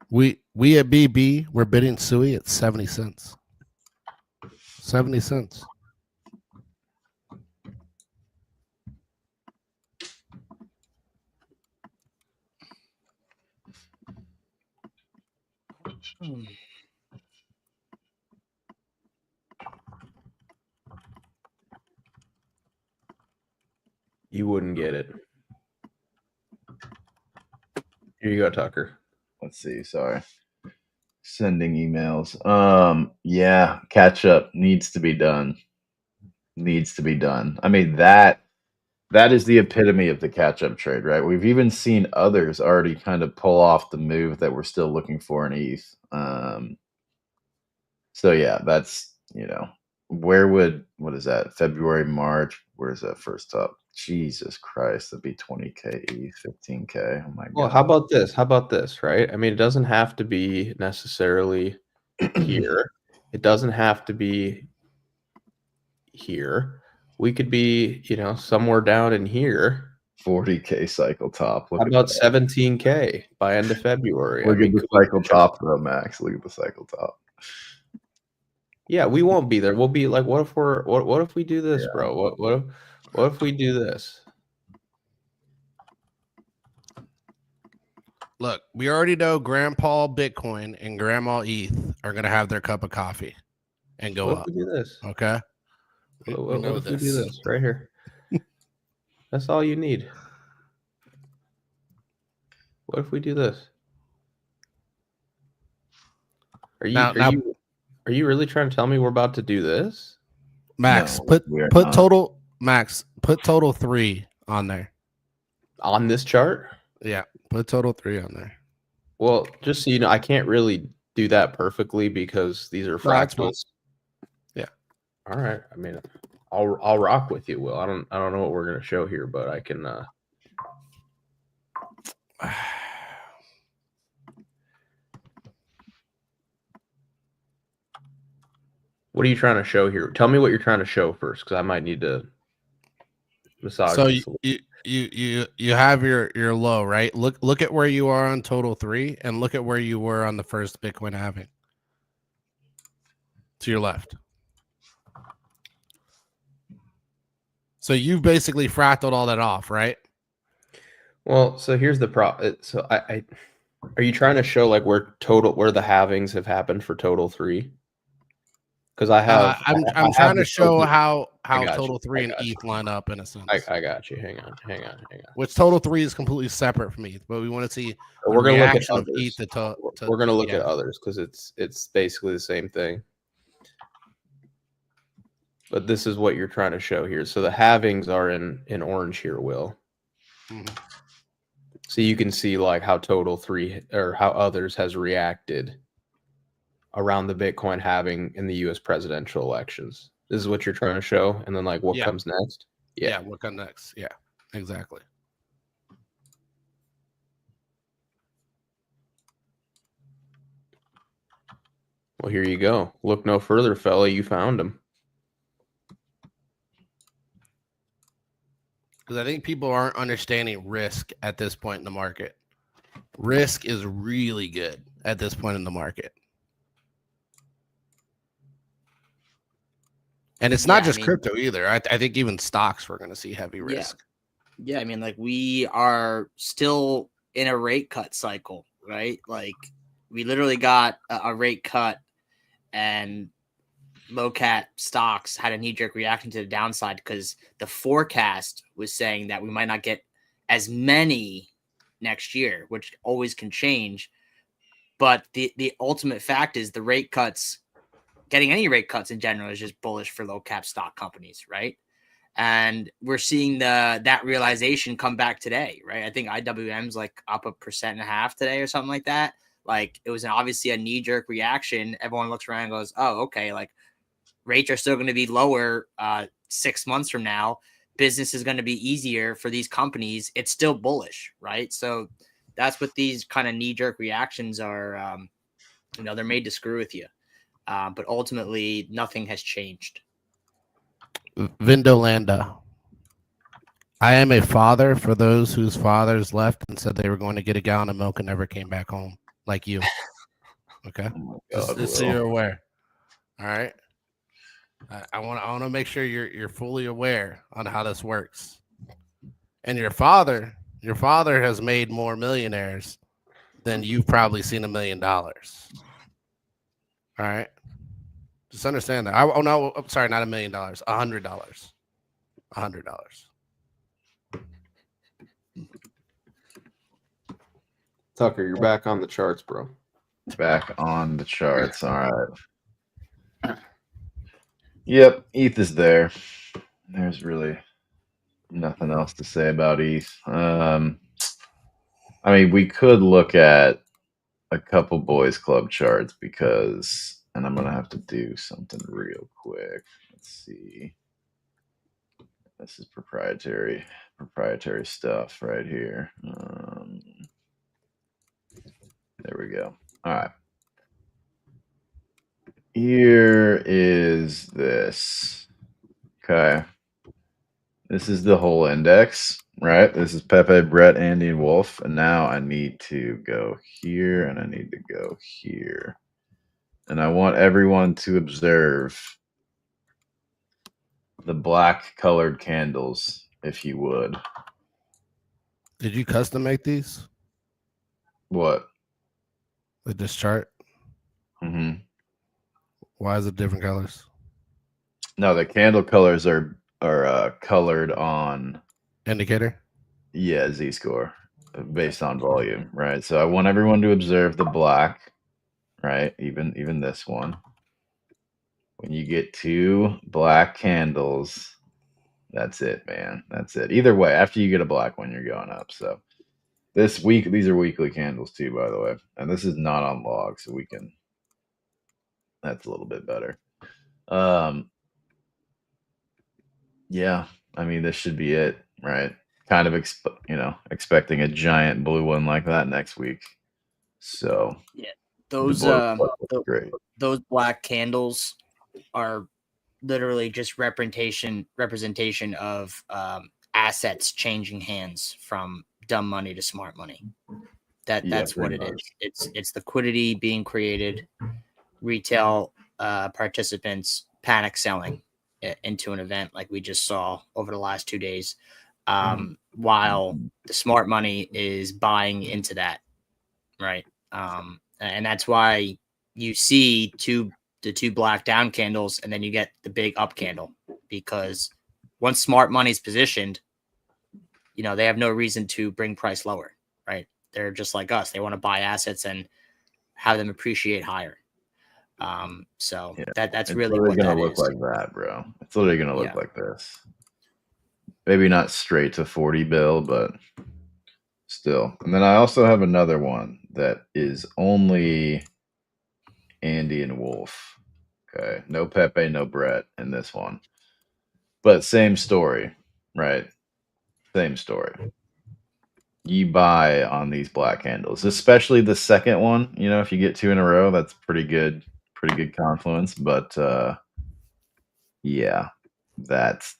We at BB we're bidding Sui at 70 cents. 70 cents. You wouldn't get it. Here you go, Tucker. Let's see. Sorry. Sending emails. Yeah, catch up needs to be done. I mean, that is the epitome of the catch up trade, right? We've even seen others already kind of pull off the move that we're still looking for in ETH. So yeah, that's, what is that? February, March. Where's that first up? Jesus Christ, that'd be 20K ETH, 15K. Oh my God. Well, how about this, right? I mean, it doesn't have to be necessarily here. It doesn't have to be here. We could be, somewhere down in here. 40K cycle top. How about 17K by end of February? Look at the cycle top though, Max. Look at the cycle top. Yeah, we won't be there. We'll be like, what if we do this, bro? What if we do this? Look, we already know Grandpa Bitcoin and Grandma ETH are gonna have their cup of coffee and go up. What if we do this? Okay. What if we do this right here? That's all you need. What if we do this? Are you really trying to tell me we're about to do this? Max, No, put total 3 on there. On this chart? Yeah, put total 3 on there. Well, just so you know, I can't really do that perfectly because these are fractals. Yeah. All right. I mean, I'll rock with you, Will. I don't know what we're gonna show here, but I can What are you trying to show here? Tell me what you're trying to show first, because I might need to massage. So you have your low, right? Look at where you are on total 3 and look at where you were on the first Bitcoin halving. To your left. So you've basically fractaled all that off, right? Well, so here's the problem. So I are you trying to show like where the halvings have happened for total 3? Because I have. I'm I have trying the to show token. how got Total you. 3 I and got you. ETH line up in a sense. I got you. Hang on. Which Total 3 is completely separate from ETH, but we want to see the We're gonna look at reaction of others. ETH to We're gonna look yeah. at others because it's basically the same thing. But this is what you're trying to show here. So the halvings are in orange here, Will. Mhm. So you can see like how Total 3 or how others has reacted around the Bitcoin halving in the US presidential elections. This is what you're trying to show. And then like what Yeah. comes next? Yeah, what comes next? Yeah, exactly. Well, here you go. Look no further, fella. You found him. Because I think people aren't understanding risk at this point in the market. Risk is really good at this point in the market. And it's not just crypto either. I think even stocks we're going to see heavy risk. Yeah, I mean, like we are still in a rate cut cycle, right? Like we literally got a rate cut and low cap stocks had a knee-jerk reaction to the downside because the forecast was saying that we might not get as many next year, which always can change. But the ultimate fact is the rate cuts, getting any rate cuts in general is just bullish for low cap stock companies, right? And we're seeing that realization come back today, right? I think IWM's like up 1.5% today or something like that. Like it was obviously a knee-jerk reaction. Everyone looks around and goes, oh, okay, like rates are still going to be lower 6 months from now. Business is going to be easier for these companies. It's still bullish, right? So that's what these kind of knee-jerk reactions are. They're made to screw with you. But ultimately, nothing has changed. Vindolanda. I am a father for those whose fathers left and said they were going to get a gallon of milk and never came back home, like you. Okay, just so you're aware. All right. I want to make sure you're fully aware on how this works. And your father has made more millionaires than you've probably seen $1 million. All right. Just understand that. No, I'm sorry, not $1 million, $100. $100. Tucker, you're back on the charts, bro. Back on the charts. All right. Yep, ETH is there. There's really nothing else to say about ETH. I mean, we could look at a couple boys club charts because, and I'm gonna have to do something real quick. Let's see. This is proprietary stuff right here. There we go. All right. Here is this. Okay. This is the whole index, right? This is Pepe, Brett, Andy, and Wolf. And now I need to go here and I need to go here. And I want everyone to observe the black colored candles, if you would. Did you custom make these? What? With this chart? Mm-hmm. Why is it different colors? No, the candle colors are colored on Indicator? Yeah, Z-score based on volume, right? So I want everyone to observe the black, right? Even this one. When you get 2 black candles, that's it, man. That's it. Either way, after you get a black one, you're going up. So this week, these are weekly candles too, by the way. And this is not on log, so we can, that's a little bit better. Yeah, I mean, this should be it, right? Kind of, expecting a giant blue one like that next week. So yeah, those great. Those black candles are literally just representation of assets changing hands from dumb money to smart money. That's what it is. It's liquidity being created, retail participants panic selling into an event like we just saw over the last 2 days, while the smart money is buying into that, right? And that's why you see 2 the two black down candles, and then you get the big up candle, because once smart money's positioned, they have no reason to bring price lower, right? They're just like us. They want to buy assets and have them appreciate higher. So that's really what gonna that look is. like that, bro. It's literally gonna look like this. Maybe not straight to 40 bill, but still. And then I also have another one that is only Andy and Wolf. Okay. No Pepe, no Brett in this one. But same story, right? Same story. You buy on these black candles, especially the second one. If you get two in a row, that's pretty good confluence. But yeah, that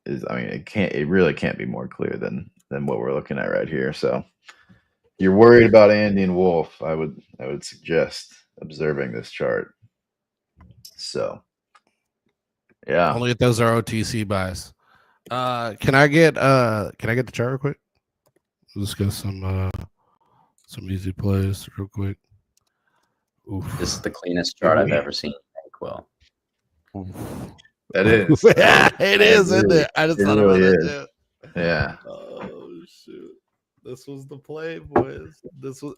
is, it really can't be more clear than what we're looking at right here. So you're worried about Andy and Wolf, I would suggest observing this chart. So yeah. Only if those are OTC buys. Can I get the chart real quick? Let's get some easy plays real quick. Oof. This is the cleanest chart I've ever seen. Well, that is. Yeah, it is, isn't it? I just thought really about that too. Yeah. Oh shoot. This was the play, boys.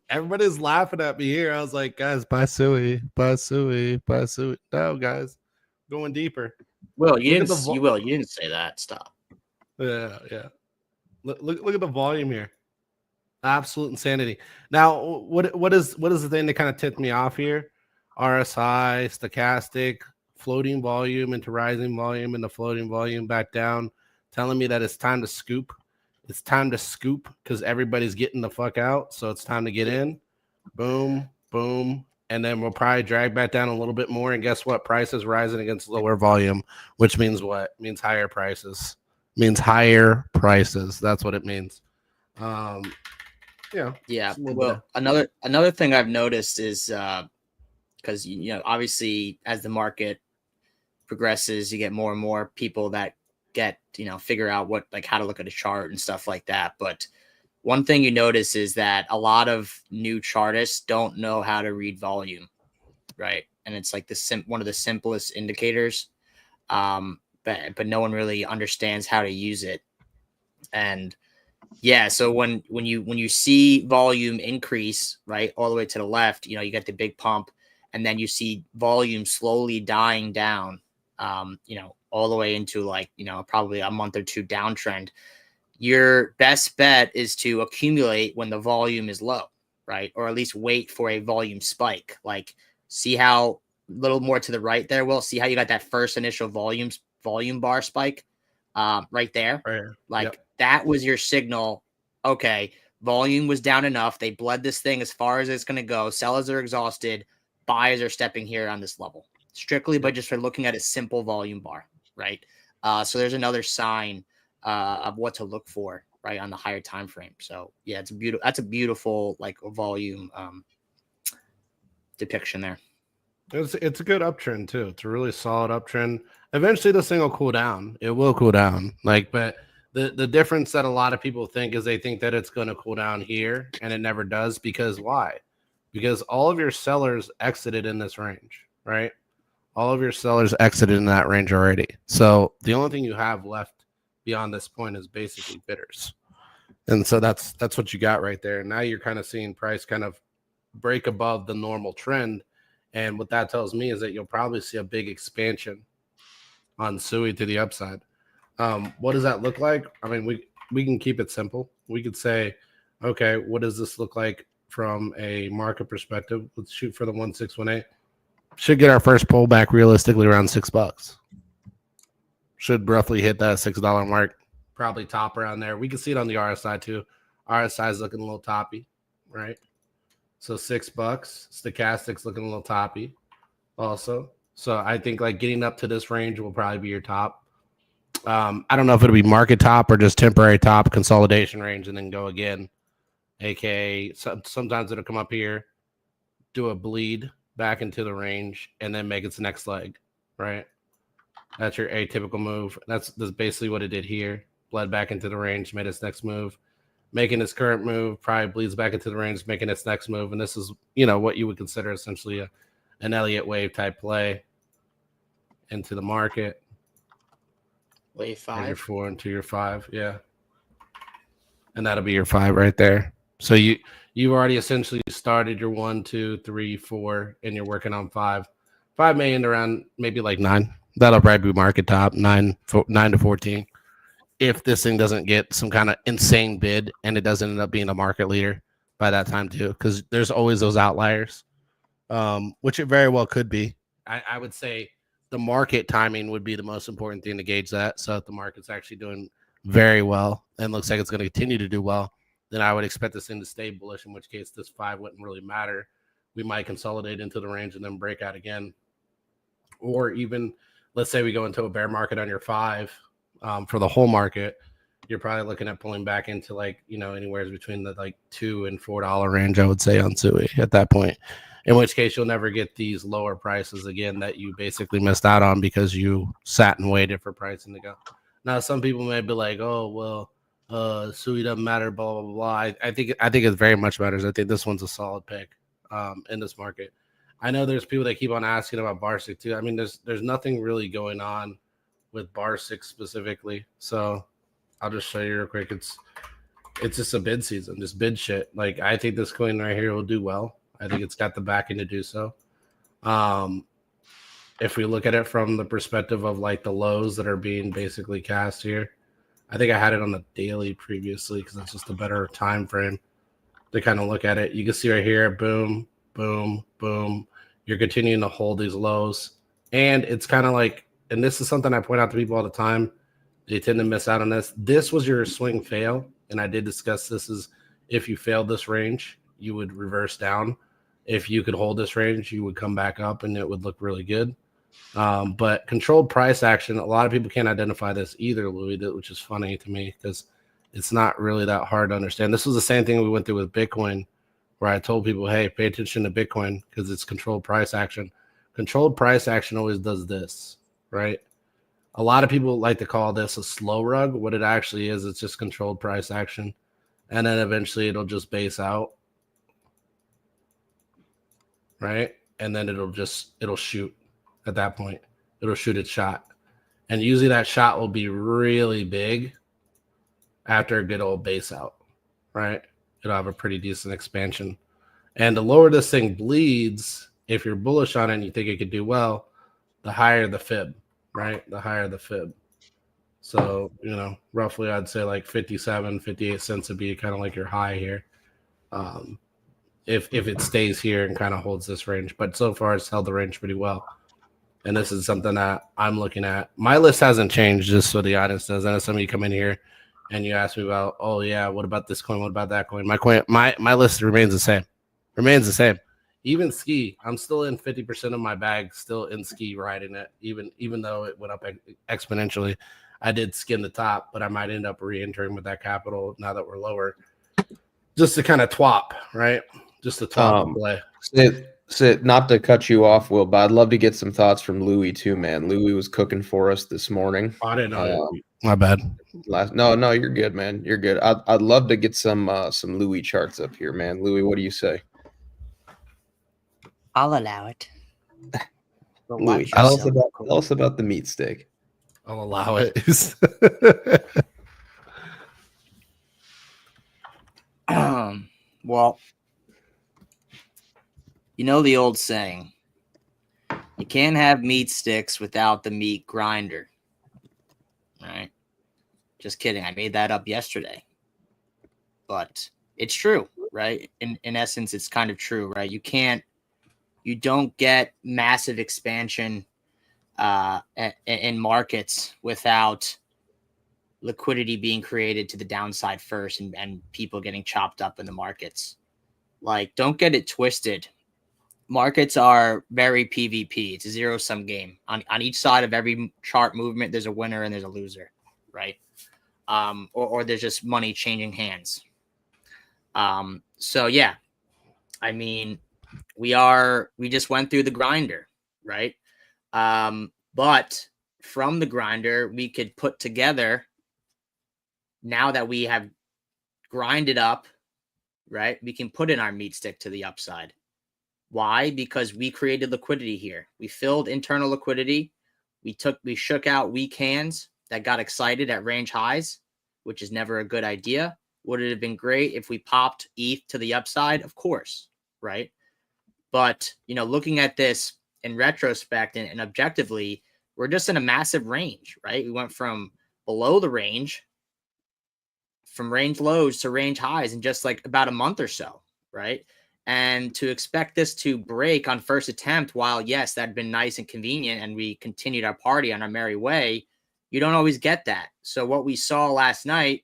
Everybody's laughing at me here. I was like, guys, buy Suey. No, guys, going deeper. Will, you didn't say that. Stop. Yeah. Look at the volume here. Absolute insanity. Now, what is the thing that kind of tipped me off here? RSI, stochastic, floating volume into rising volume, and the floating volume back down, telling me that it's time to scoop. It's time to scoop because everybody's getting the fuck out. So it's time to get in. Boom, boom. And then we'll probably drag back down a little bit more. And guess what? Price is rising against lower volume, which means what? It means higher prices. That's what it means. Yeah. Well, another thing I've noticed is because obviously as the market progresses, you get more and more people that figure out how to look at a chart and stuff like that. But one thing you notice is that a lot of new chartists don't know how to read volume, right? And it's like one of the simplest indicators, but no one really understands how to use it. And yeah, so when you see volume increase, right, all the way to the left, you get the big pump, and then you see volume slowly dying down, all the way into probably a month or two downtrend. Your best bet is to accumulate when the volume is low, right? Or at least wait for a volume spike. Like, see how a little more to the right there, Will, see how you got that first initial volume bar spike right there. Right. That was your signal. Okay, volume was down enough. They bled this thing as far as it's going to go. Sellers are exhausted. Buyers are stepping here on this level, strictly by just for looking at a simple volume bar, right? So there's another sign of what to look for, right, on the higher time frame. So yeah, that's a beautiful volume depiction there. It's a good uptrend too. It's a really solid uptrend. Eventually this thing will cool down. It will cool down. But the difference that a lot of people think is they think that it's going to cool down here, and it never does. Because why? Because all of your sellers exited in this range, right? All of your sellers exited in that range already. So the only thing you have left beyond this point is basically bidders. And so that's what you got right there. Now you're kind of seeing price kind of break above the normal trend. And what that tells me is that you'll probably see a big expansion on SUI to the upside. What does that look like? I mean, we can keep it simple. We could say, okay, what does this look like from a market perspective? Let's shoot for the 1618. Should get our first pullback realistically around $6. Should roughly hit that $6 mark. Probably top around there. We can see it on the RSI too. RSI is looking a little toppy, right? So $6. Stochastic's looking a little toppy also. So I think getting up to this range will probably be your top. I don't know if it'll be market top or just temporary top, consolidation range, and then go again. AKA sometimes it'll come up here, do a bleed back into the range, and then make its next leg, right? That's your atypical move. That's basically what it did here. Bled back into the range, made its next move. Making its current move, probably bleeds back into the range, making its next move. And this is, what you would consider essentially an Elliott wave type play into the market. Wave As your 5. 4 into your 5, yeah. And that'll be your 5 right there. So you've already essentially started your 1, 2, 3, 4, and you're working on 5. 5 may end around maybe like 9. That'll probably be market top 9 to 14. If this thing doesn't get some kind of insane bid and it doesn't end up being a market leader by that time too, because there's always those outliers, which it very well could be. I would say the market timing would be the most important thing to gauge that. So if the market's actually doing very well and looks like it's going to continue to do well, then I would expect this thing to stay bullish, in which case this 5 wouldn't really matter. We might consolidate into the range and then break out again. Or even, let's say we go into a bear market on your 5 for the whole market, you're probably looking at pulling back into like, anywhere between the like $2 and $4 range, I would say, on SUI at that point. In which case you'll never get these lower prices again that you basically missed out on because you sat and waited for pricing to go. Now, some people may be like, oh, well, SUI doesn't matter, blah, blah, blah. I think it very much matters. I think this one's a solid pick in this market. I know there's people that keep on asking about BAR6 too. I mean, there's nothing really going on with BAR6 specifically. So I'll just show you real quick. It's just a bid season, just bid shit. Like, I think this coin right here will do well. I think it's got the backing to do so. If we look at it from the perspective of like the lows that are being basically cast here, I think I had it on the daily previously because it's just a better time frame to kind of look at it. You can see right here, boom, boom, boom. You're continuing to hold these lows. And it's kind of like, and this is something I point out to people all the time, they tend to miss out on this. This was your swing fail. And I did discuss this is if you failed this range, you would reverse down. If you could hold this range, you would come back up and it would look really good. But controlled price action, a lot of people can't identify this either, Louis, which is funny to me because it's not really that hard to understand. This was the same thing we went through with Bitcoin, where I told people, hey, pay attention to Bitcoin because it's controlled price action. Controlled price action always does this, right? A lot of people like to call this a slow rug. What it actually is, it's just controlled price action. And then eventually it'll just base out, right? And then it'll shoot at that point. It'll shoot its shot. And usually that shot will be really big after a good old base out, right? It'll have a pretty decent expansion. And the lower this thing bleeds, if you're bullish on it and you think it could do well, the higher the fib, right? The higher the fib. So, roughly I'd say like 57, 58 cents would be kind of like your high here. If it stays here and kind of holds this range. But so far it's held the range pretty well. And this is something that I'm looking at. My list hasn't changed, just so the audience knows. I know some of you come in here and you ask me about, oh yeah, what about this coin? What about that coin? My list remains the same. Even ski, I'm still in 50% of my bag, still in ski riding it, even though it went up exponentially. I did skin the top, but I might end up re-entering with that capital now that we're lower. Just to kind of twop, right? Just to twop play. Sit, not to cut you off, Will, but I'd love to get some thoughts from Louis too, man. Louis was cooking for us this morning. I didn't know. My bad. No, you're good, man. You're good. I'd love to get some Louis charts up here, man. Louis, what do you say? I'll allow it. Louis, tell us about the meat steak. I'll allow it. Well, you know the old saying, you can't have meat sticks without the meat grinder. Right? Just kidding. I made that up yesterday. But it's true, right? In essence, it's kind of true, right? You don't get massive expansion in markets without liquidity being created to the downside first and people getting chopped up in the markets. Like, don't get it twisted. Markets are very PvP. It's a zero-sum game. On each side of every chart movement, there's a winner and there's a loser, right? Or there's just money changing hands. So, yeah. I mean, we just went through the grinder, right? But from the grinder, we could put together, now that we have grinded up, right? We can put in our meat stick to the upside, Why? Because we created liquidity here. We filled internal liquidity. We shook out weak hands that got excited at range highs, which is never a good idea. Would it have been great if we popped ETH to the upside? Of course, right? But, looking at this in retrospect and objectively, we're just in a massive range, right? We went from below the range, from range lows to range highs in just like about a month or so, right? And to expect this to break on first attempt, while yes, that'd been nice and convenient, and we continued our party on our merry way, you don't always get that. So what we saw last night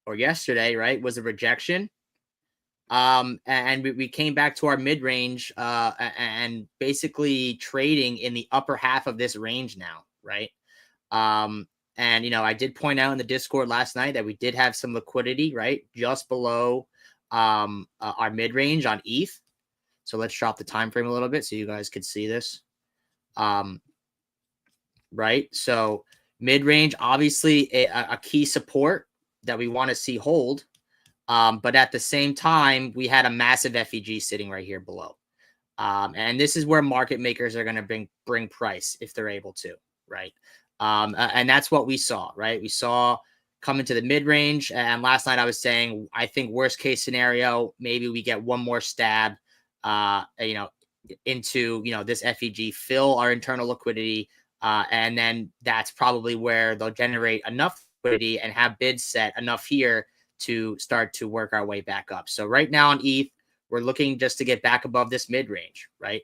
or yesterday, right, was a rejection. And we came back to our mid-range and basically trading in the upper half of this range now, right? And I did point out in the Discord last night that we did have some liquidity, right, just below our mid-range on ETH. So let's drop the time frame a little bit so you guys could see this. Right, so mid-range, obviously a key support that we want to see hold. But at the same time, we had a massive FEG sitting right here below. And this is where market makers are going to bring price if they're able to, right? And that's what we saw, right? We saw come into the mid-range. And last night I was saying, I think worst case scenario, maybe we get one more stab, into, this FEG, fill our internal liquidity. And then that's probably where they'll generate enough liquidity and have bids set enough here to start to work our way back up. So right now on ETH, we're looking just to get back above this mid-range, right?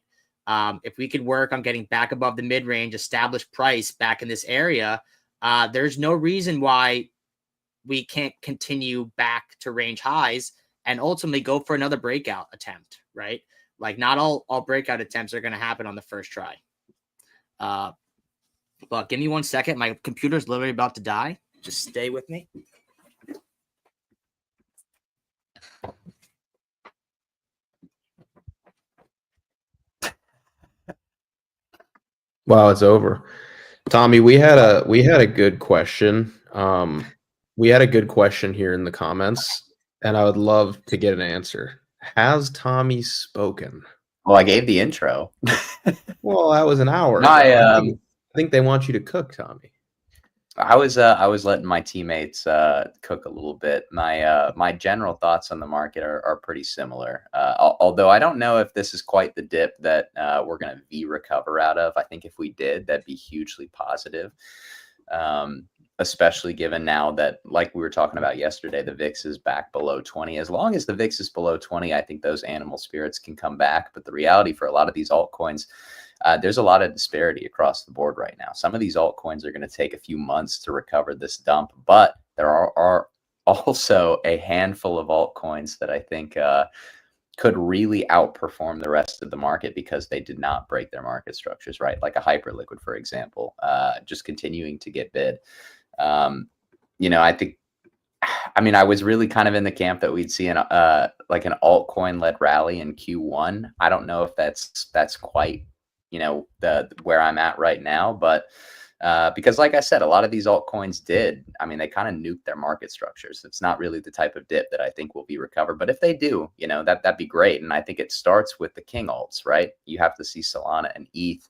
If we could work on getting back above the mid-range, establish price back in this area, there's no reason why we can't continue back to range highs and ultimately go for another breakout attempt, right? Like not all breakout attempts are going to happen on the first try. But give me 1 second. My computer's literally about to die. Just stay with me. Wow, it's over. Tommy, we had a good question. We had a good question here in the comments, and I would love to get an answer. Has Tommy spoken? Well, I gave the intro. Well, that was an hour. I think they want you to cook, Tommy. I was letting my teammates cook a little bit. My general thoughts on the market are pretty similar. Although I don't know if this is quite the dip that we're going to V-recover out of. I think if we did, that'd be hugely positive. Especially given now that, like we were talking about yesterday, the VIX is back below 20. As long as the VIX is below 20, I think those animal spirits can come back. But the reality for a lot of these altcoins, there's a lot of disparity across the board right now. Some of these altcoins are going to take a few months to recover this dump, but there are also a handful of altcoins that I think could really outperform the rest of the market because they did not break their market structures, right? Like a Hyperliquid, for example, just continuing to get bid. I was really kind of in the camp that we'd see like an altcoin led rally in Q1. I don't know if that's quite, where I'm at right now, but because like I said, a lot of these altcoins they kind of nuked their market structures. It's not really the type of dip that I think will be recovered, but if they do, that'd be great. And I think it starts with the king alts, right? You have to see Solana and ETH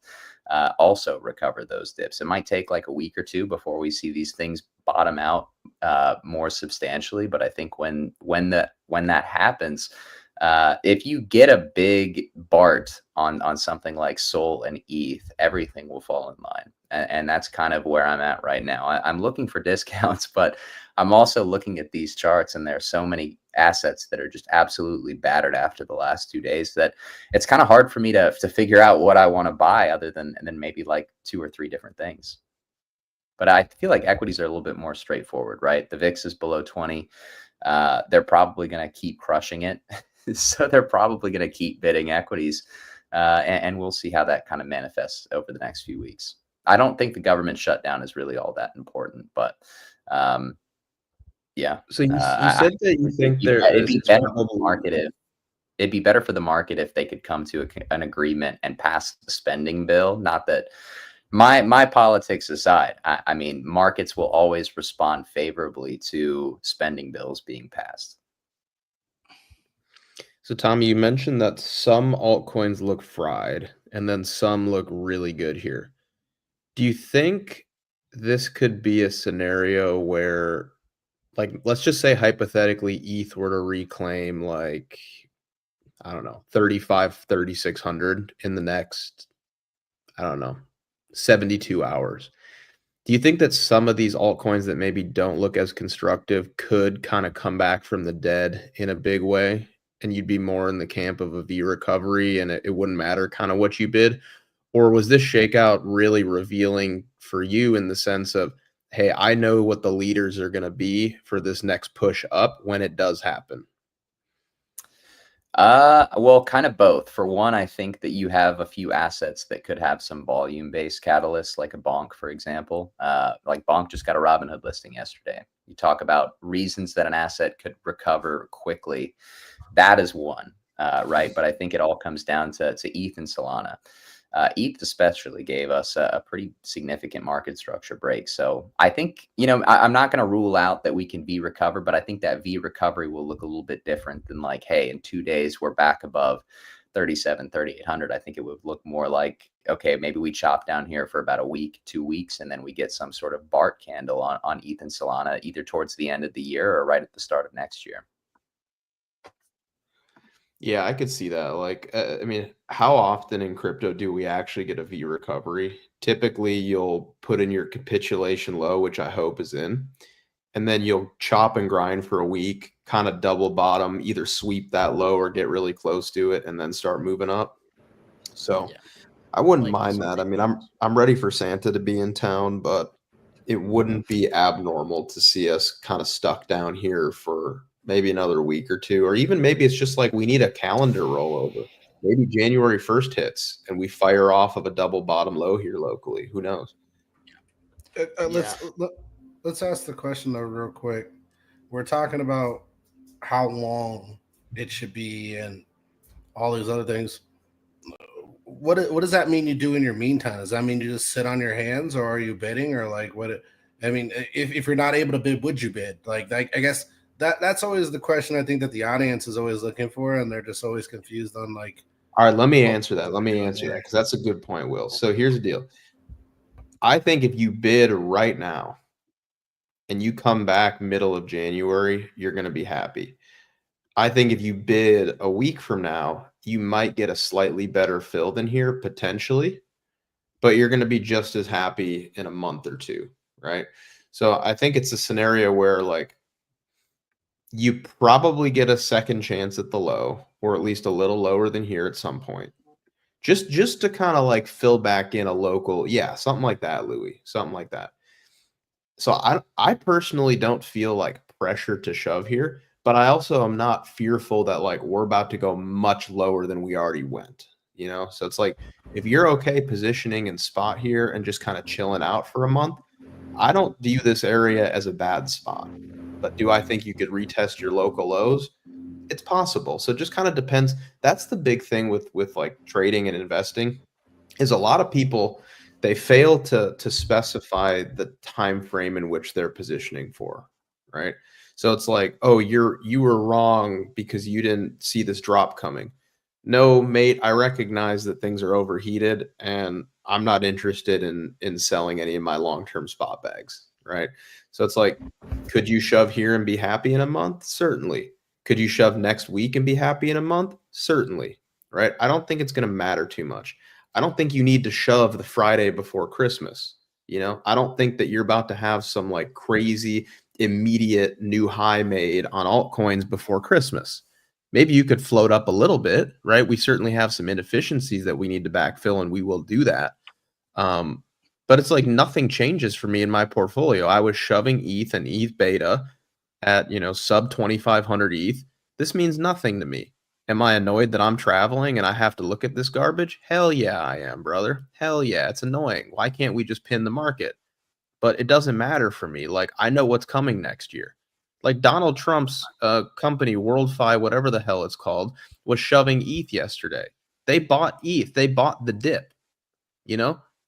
also recover those dips. It might take like a week or two before we see these things bottom out more substantially. But I think when that happens, if you get a big BART on something like Sol and ETH, everything will fall in line. And that's kind of where I'm at right now. I'm looking for discounts, but I'm also looking at these charts, and there are so many assets that are just absolutely battered after the last 2 days that it's kind of hard for me to figure out what I want to buy other than maybe like 2 or 3 different things. But I feel like equities are a little bit more straightforward, right? The VIX is below 20. They're probably going to keep crushing it. So they're probably going to keep bidding equities. And we'll see how that kind of manifests over the next few weeks. I don't think the government shutdown is really all that important, but yeah. So you said that you think it'd be better for the market it'd be better for the market if they could come to an agreement and pass the spending bill. Not that my politics aside, I mean, markets will always respond favorably to spending bills being passed. So, Tommy, you mentioned that some altcoins look fried and then some look really good here. Do you think this could be a scenario where, like, let's just say hypothetically, ETH were to reclaim, like, I don't know, 3,600 in the next, I don't know, 72 hours? Do you think that some of these altcoins that maybe don't look as constructive could kind of come back from the dead in a big way, and you'd be more in the camp of a V recovery and it wouldn't matter kind of what you bid? Or was this shakeout really revealing for you in the sense of, hey, I know what the leaders are going to be for this next push up when it does happen? Well, kind of both. For one, I think that you have a few assets that could have some volume-based catalysts, like a Bonk, for example. Like Bonk just got a Robinhood listing yesterday. You talk about reasons that an asset could recover quickly. That is one, right? But I think it all comes down to ETH and Solana. ETH especially gave us a pretty significant market structure break. So I think, I'm not going to rule out that we can V recover, but I think that V recovery will look a little bit different than like, hey, in 2 days, we're back above 3,800. I think it would look more like, okay, maybe we chop down here for about a week, 2 weeks, and then we get some sort of BART candle on ETH and Solana, either towards the end of the year or right at the start of next year. Yeah, I could see that. Like, I mean, how often in crypto do we actually get a V recovery? Typically, you'll put in your capitulation low, which I hope is in, and then you'll chop and grind for a week, kind of double bottom, either sweep that low or get really close to it and then start moving up. So Yeah. I wouldn't Like mind that. I something- mean, I'm ready for Santa to be in town, but it wouldn't be abnormal to see us kind of stuck down here for maybe another week or two, or even maybe it's just like we need a calendar rollover. Maybe January 1st hits and we fire off of a double bottom low here locally. Who knows? Let's ask the question though real quick. We're talking about how long it should be and all these other things. What does that mean you do in your meantime? Does that mean you just sit on your hands, or are you bidding, or like what? I mean, if you're not able to bid, would you bid? Like I guess that's always the question I think that the audience is always looking for, and they're just always confused on like. All right, let me answer that. Because that's a good point, Will. So here's the deal. I think if you bid right now and you come back middle of January, you're going to be happy. I think if you bid a week from now, you might get a slightly better fill than here potentially, but you're going to be just as happy in a month or two, right? So I think it's a scenario where like you probably get a second chance at the low, or at least a little lower than here at some point. Just to kind of like fill back in a local, yeah, something like that, Louis, something like that. So I personally don't feel like pressure to shove here, but I also am not fearful that like we're about to go much lower than we already went, you know? So it's like if you're okay positioning in spot here and just kind of chilling out for a month, I don't view this area as a bad spot. But do I think you could retest your local lows? It's possible. So it just kind of depends. That's the big thing with like trading and investing is a lot of people, they fail to specify the time frame in which they're positioning for, right? So it's like, oh, you were wrong because you didn't see this drop coming. No, mate, I recognize that things are overheated and I'm not interested in selling any of my long-term spot bags, right? So it's like, could you shove here and be happy in a month? Certainly. Could you shove next week and be happy in a month? Certainly, right? I don't think it's going to matter too much. I don't think you need to shove the Friday before Christmas. You know, I don't think that you're about to have some like crazy immediate new high made on altcoins before Christmas. Maybe you could float up a little bit, right? We certainly have some inefficiencies that we need to backfill, and we will do that. But it's like nothing changes for me in my portfolio. I was shoving ETH and ETH beta at, sub 2,500 ETH. This means nothing to me. Am I annoyed that I'm traveling and I have to look at this garbage? Hell yeah, I am, brother. Hell yeah, it's annoying. Why can't we just pin the market? But it doesn't matter for me. Like, I know what's coming next year. Like Donald Trump's company, WorldFi, whatever the hell it's called, was shoving ETH yesterday. They bought ETH. They bought the dip.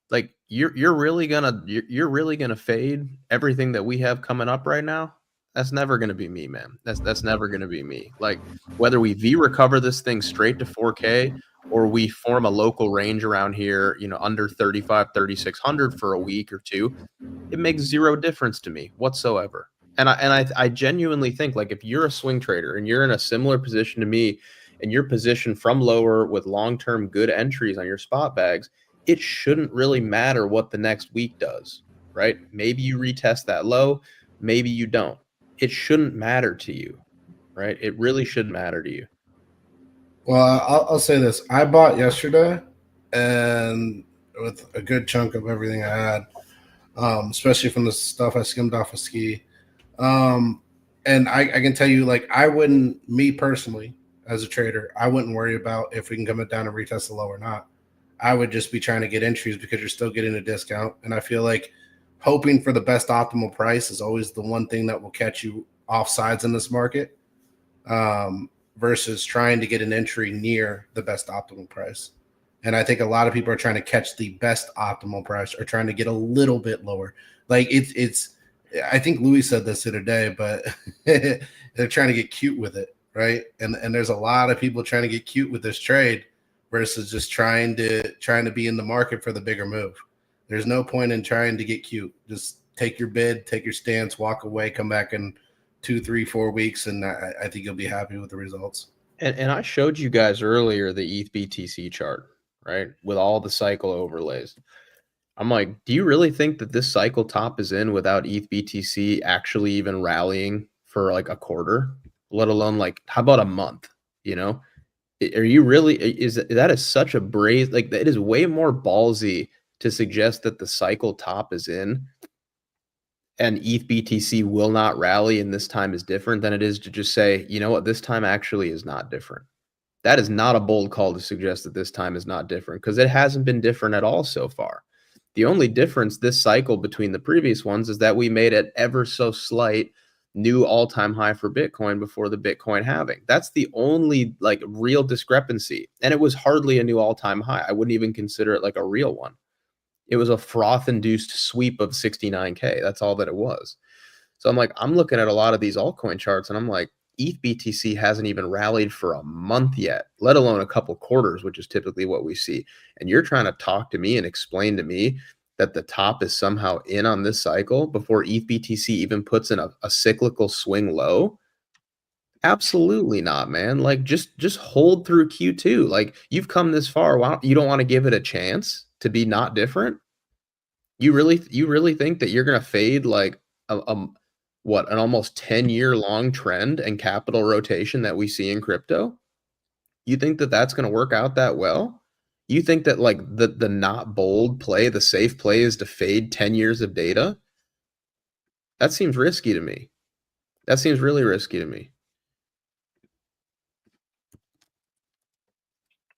Like you're really gonna fade everything that we have coming up right now. That's never going to be me, man. That's never going to be me. Like whether we V recover this thing straight to 4K or we form a local range around here, under 35, 3600 for a week or two, it makes zero difference to me whatsoever. And I genuinely think, like, if you're a swing trader and you're in a similar position to me and you're positioned from lower with long-term good entries on your spot bags, it shouldn't really matter what the next week does, right? Maybe you retest that low, maybe you don't. It shouldn't matter to you, right? It really shouldn't matter to you. Well, I'll say this. I bought yesterday and with a good chunk of everything I had, especially from the stuff I skimmed off of Ski. And I can tell you, like, me personally, as a trader, I wouldn't worry about if we can come it down and retest the low or not. I would just be trying to get entries because you're still getting a discount. And I feel like hoping for the best optimal price is always the one thing that will catch you off sides in this market, versus trying to get an entry near the best optimal price. And I think a lot of people are trying to catch the best optimal price or trying to get a little bit lower. Like it's I think Louis said this the other day, but they're trying to get cute with it, right? And there's a lot of people trying to get cute with this trade versus just trying to be in the market for the bigger move. There's no point in trying to get cute. Just take your bid, take your stance, walk away, come back in 2, 3, 4 weeks, and I think you'll be happy with the results. And I showed you guys earlier the ETH BTC chart, right, with all the cycle overlays. I'm like, do you really think that this cycle top is in without ETH BTC actually even rallying for like a quarter, let alone like how about a month? Are you really, that is such a brave, like it is way more ballsy to suggest that the cycle top is in and ETH BTC will not rally and this time is different than it is to just say, you know what, this time actually is not different. That is not a bold call to suggest that this time is not different because it hasn't been different at all so far. The only difference this cycle between the previous ones is that we made it ever so slight new all-time high for Bitcoin before the Bitcoin halving. That's the only like real discrepancy. And it was hardly a new all-time high. I wouldn't even consider it like a real one. It was a froth-induced sweep of 69K. That's all that it was. So I'm looking at a lot of these altcoin charts and I'm like, ETH BTC hasn't even rallied for a month yet, let alone a couple quarters, which is typically what we see. And you're trying to talk to me and explain to me that the top is somehow in on this cycle before ETH BTC even puts in a cyclical swing low? Absolutely not, man. Like just hold through Q2. Like you've come this far. You don't want to give it a chance to be not different? You really think that you're gonna fade like an almost 10-year long trend and capital rotation that we see in crypto? You think that that's going to work out that well? You think that like the not bold play, the safe play is to fade 10 years of data? That seems risky to me. That seems really risky to me.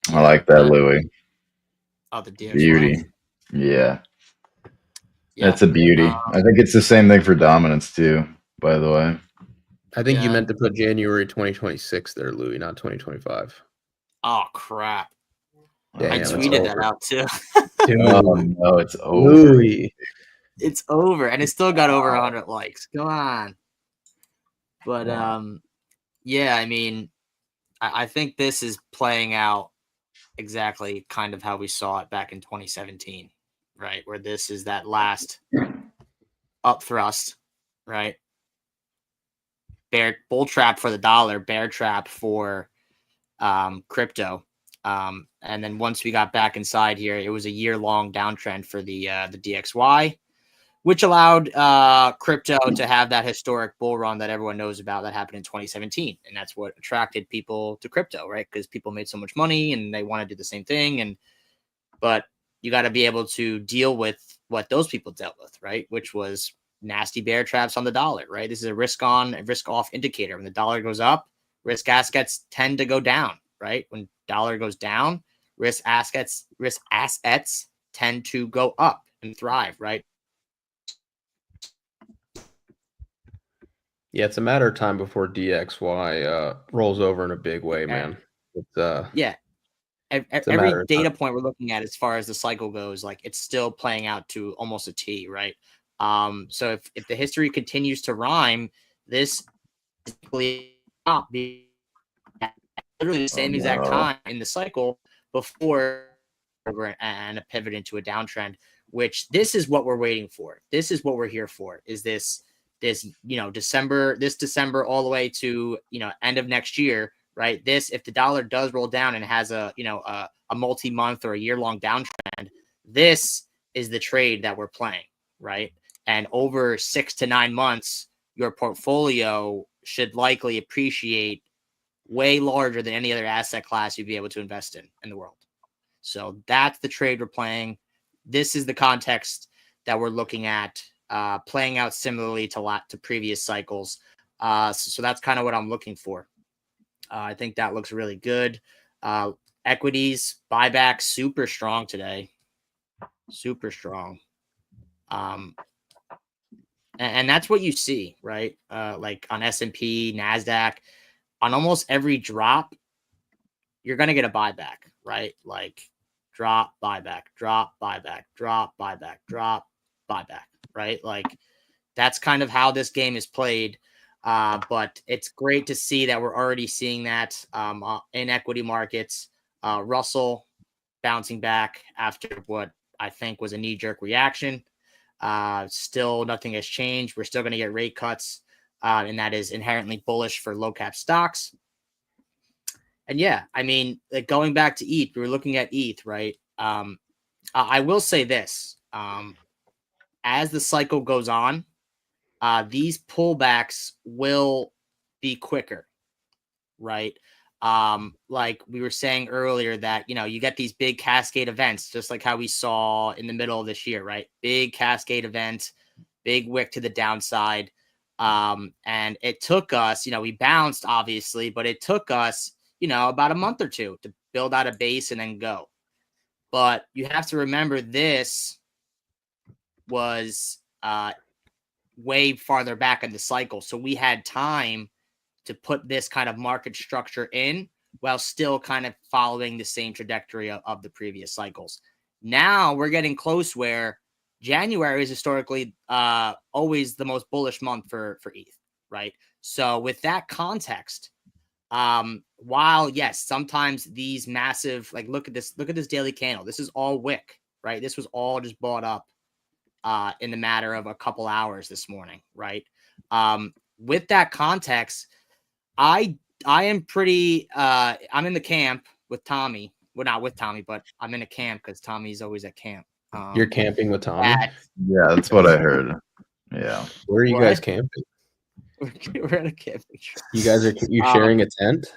I like that, Louis. Oh, the DXY. Beauty. Yeah. That's a beauty. I think it's the same thing for dominance too, by the way. I think you meant to put January 2026 there, Louis, not 2025. Oh, crap. Damn, I tweeted that out too. Dude, no, it's over. Louis. It's over, and it still got over 100 likes. Come on. But, yeah, I mean, I think this is playing out exactly kind of how we saw it back in 2017, right? Where this is that last up thrust, right? Bull trap for the dollar, bear trap for crypto. And then once we got back inside here, it was a year-long downtrend for the DXY, which allowed crypto to have that historic bull run that everyone knows about that happened in 2017. And that's what attracted people to crypto, right? Because people made so much money and they want to do the same thing. But you got to be able to deal with what those people dealt with, right? Which was nasty bear traps on the dollar, right? This is a risk on, a risk off indicator. When the dollar goes up, risk assets tend to go down, right? When dollar goes down, risk assets tend to go up and thrive, right? Yeah, it's a matter of time before DXY rolls over in a big way, man. Yeah. Every data point we're looking at as far as the cycle goes, like it's still playing out to almost a T, right? So if the history continues to rhyme, This is literally the same exact time in the cycle before and a pivot into a downtrend, which this is what we're waiting for. This is what we're here for. Is this December all the way to end of next year, right? If the dollar does roll down and has a multi-month or a year-long downtrend, this is the trade that we're playing, right? And over 6 to 9 months, your portfolio should likely appreciate way larger than any other asset class you'd be able to invest in the world. So that's the trade we're playing. This is the context that we're looking at playing out similarly to previous cycles. So that's kind of what I'm looking for. I think that looks really good. Equities buyback super strong today, super strong. And that's what you see, right? Like on S&P, NASDAQ, on almost every drop, you're going to get a buyback, right? Like drop, buyback, drop, buyback, drop, buyback, drop, buyback, right? Like that's kind of how this game is played. But it's great to see that we're already seeing that in equity markets. Russell bouncing back after what I think was a knee-jerk reaction. Still nothing has changed. We're still going to get rate cuts, and that is inherently bullish for low-cap stocks. And yeah, I mean, like going back to ETH, we were looking at ETH, right? I will say this. As the cycle goes on, these pullbacks will be quicker, right? Like we were saying earlier that, you get these big cascade events, just like how we saw in the middle of this year, right? Big cascade event, big wick to the downside. And it took us, we bounced obviously, but it took us, about a month or two to build out a base and then go. But you have to remember this was way farther back in the cycle. So we had time to put this kind of market structure in while still kind of following the same trajectory of the previous cycles. Now we're getting close where January is historically always the most bullish month for ETH, right? So with that context, while yes, sometimes these massive, like look at this daily candle. This is all wick, right? This was all just bought up in the matter of a couple hours this morning, right? With that context, I am pretty I'm in the camp with Tommy. Well, not with Tommy, but I'm in a camp because Tommy's always at camp. You're camping with Tommy? Yeah, that's what I heard. Yeah. Where are you guys camping? We're at a camping trip. You guys are sharing a tent?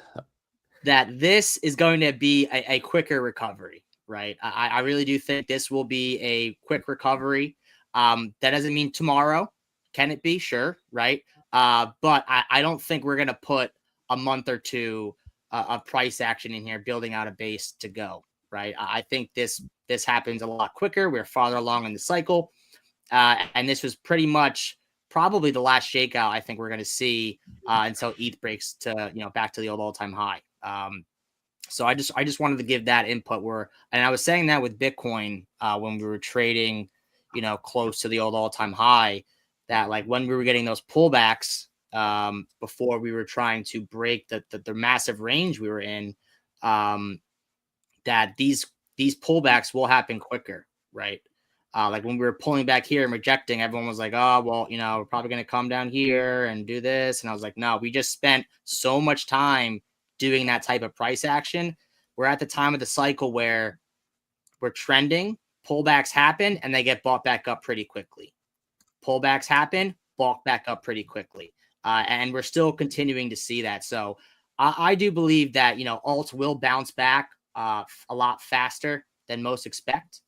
That this is going to be a quicker recovery, right? I really do think this will be a quick recovery. That doesn't mean tomorrow. Can it be? Sure, right? But I don't think we're going to put a month or two of price action in here, building out a base to go, right? I think this happens a lot quicker. We're farther along in the cycle. And this was pretty much probably the last shakeout I think we're going to see until ETH breaks to, back to the old all-time high. So I just wanted to give that input and I was saying that with Bitcoin when we were trading, close to the old all-time high, that like when we were getting those pullbacks before we were trying to break the massive range we were in, that these pullbacks will happen quicker, right? Like when we were pulling back here and rejecting, everyone was like, oh, well, we're probably going to come down here and do this. And I was like, no, we just spent so much time doing that type of price action. We're at the time of the cycle where we're trending, pullbacks happen, and they get bought back up pretty quickly. Pullbacks happen, bought back up pretty quickly. And we're still continuing to see that. So I do believe that, alts will bounce back a lot faster than most expect.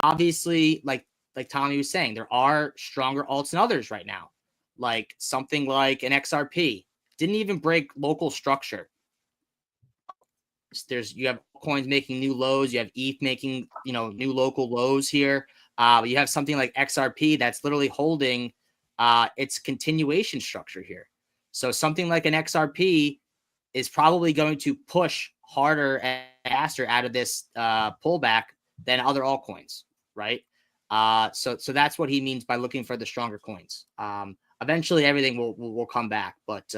Obviously, like Tommy was saying, there are stronger alts than others right now. Like something like an XRP didn't even break local structure. You have coins making new lows. You have ETH making, new local lows here. You have something like XRP that's literally holding its continuation structure here. So something like an XRP is probably going to push harder and faster out of this pullback than other altcoins, right? So that's what he means by looking for the stronger coins. eventually everything will come back. But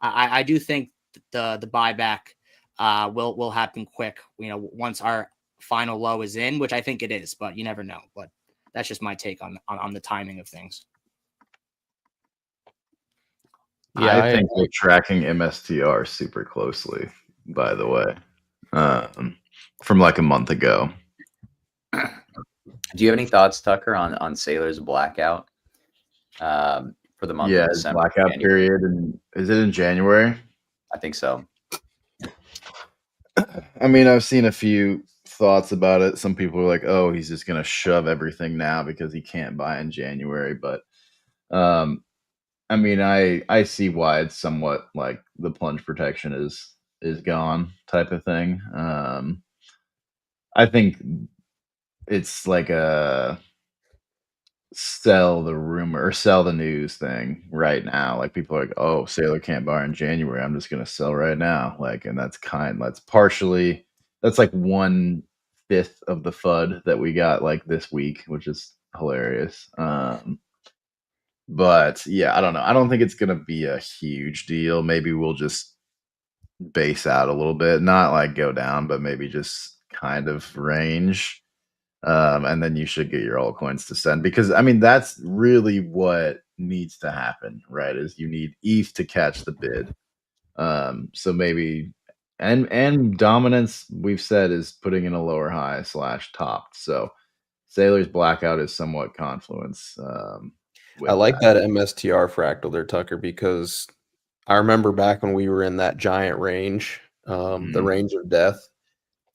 I do think the buyback will happen quick. Once our final low is in, which I think it is, but you never know. But that's just my take on the timing of things. Yeah, I think we're tracking MSTR super closely, by the way, from like a month ago. Do you have any thoughts, Tucker, on Sailor's blackout for the month of December? Blackout period, and is it in January? I think so. I mean, I've seen a few thoughts about it. Some people are like, "Oh, he's just gonna shove everything now because he can't buy in January." But I mean, I see why it's somewhat like the plunge protection is gone type of thing. I think it's like a sell the rumor or sell the news thing right now. Like people are like, "Oh, Sailor can't buy in January. I'm just gonna sell right now." Like, and that's partially that's like 1/5 of the FUD that we got like this week, which is hilarious. But yeah, I don't know. I don't think it's gonna be a huge deal. Maybe we'll just base out a little bit, not like go down, but maybe just kind of range. And then you should get your altcoins to send, because I mean that's really what needs to happen, right? Is you need ETH to catch the bid. So maybe and dominance we've said is putting in a lower high / topped. So Sailor's blackout is somewhat confluence. I like that MSTR fractal there, Tucker, because I remember back when we were in that giant range, the range of death,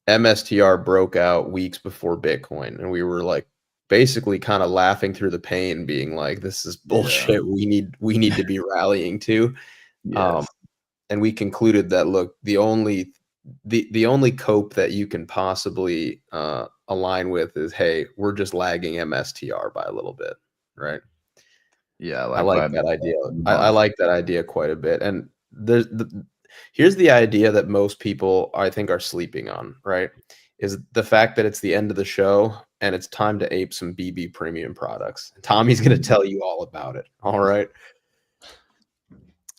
MSTR broke out weeks before Bitcoin, and we were like basically kind of laughing through the pain, being like, "This is bullshit. Yeah. We need to be rallying to." Yes. And we concluded that look, the only cope that you can possibly align with is, hey, we're just lagging MSTR by a little bit, right? Yeah, I like that idea. I like that idea quite a bit. And here's the idea that most people, I think, are sleeping on, right? Is the fact that it's the end of the show and it's time to ape some BB premium products. Tommy's going to tell you all about it. All right.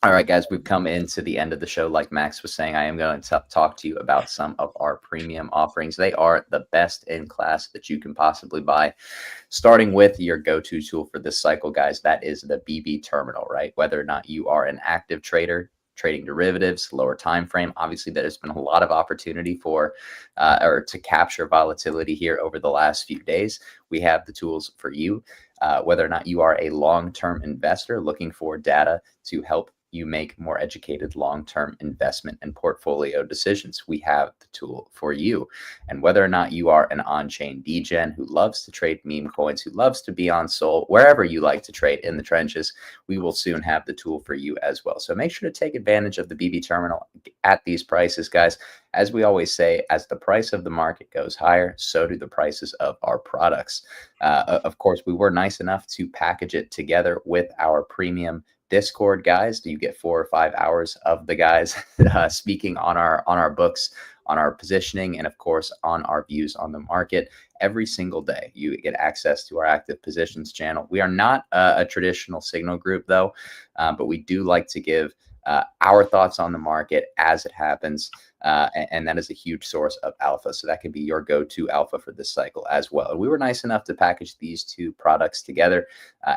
All right, guys, we've come into the end of the show. Like Max was saying, I am going to talk to you about some of our premium offerings. They are the best in class that you can possibly buy, starting with your go-to tool for this cycle, guys. That is the BB terminal, right? Whether or not you are an active trader, trading derivatives, lower time frame. Obviously, there's been a lot of opportunity for or to capture volatility here over the last few days. We have the tools for you. Whether or not you are a long-term investor looking for data to help you make more educated long-term investment and portfolio decisions, we have the tool for you. And whether or not you are an on-chain degen who loves to trade meme coins, who loves to be on Sol, wherever you like to trade in the trenches, we will soon have the tool for you as well. So make sure to take advantage of the BB terminal at these prices, guys. As we always say, as the price of the market goes higher, so do the prices of our products. Of course, we were nice enough to package it together with our premium Discord, guys. Do you get 4 or 5 hours of the guys speaking on our books, on our positioning, and of course on our views on the market every single day. You get access to our active positions channel. We are not a traditional signal group though, but we do like to give our thoughts on the market as it happens. And that is a huge source of alpha. So that can be your go-to alpha for this cycle as well. And we were nice enough to package these two products together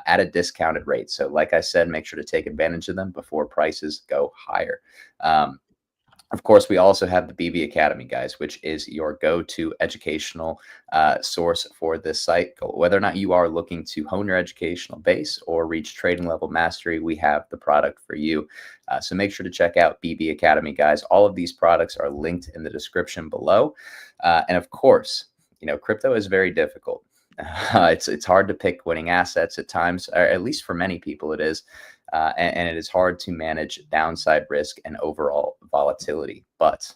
at a discounted rate. So like I said, make sure to take advantage of them before prices go higher. Of course, we also have the BB Academy, guys, which is your go-to educational source for this cycle. Whether or not you are looking to hone your educational base or reach trading level mastery, we have the product for you. So make sure to check out BB Academy, guys. All of these products are linked in the description below. And of course, crypto is very difficult. It's hard to pick winning assets at times, or at least for many people it is. And it is hard to manage downside risk and overall volatility. But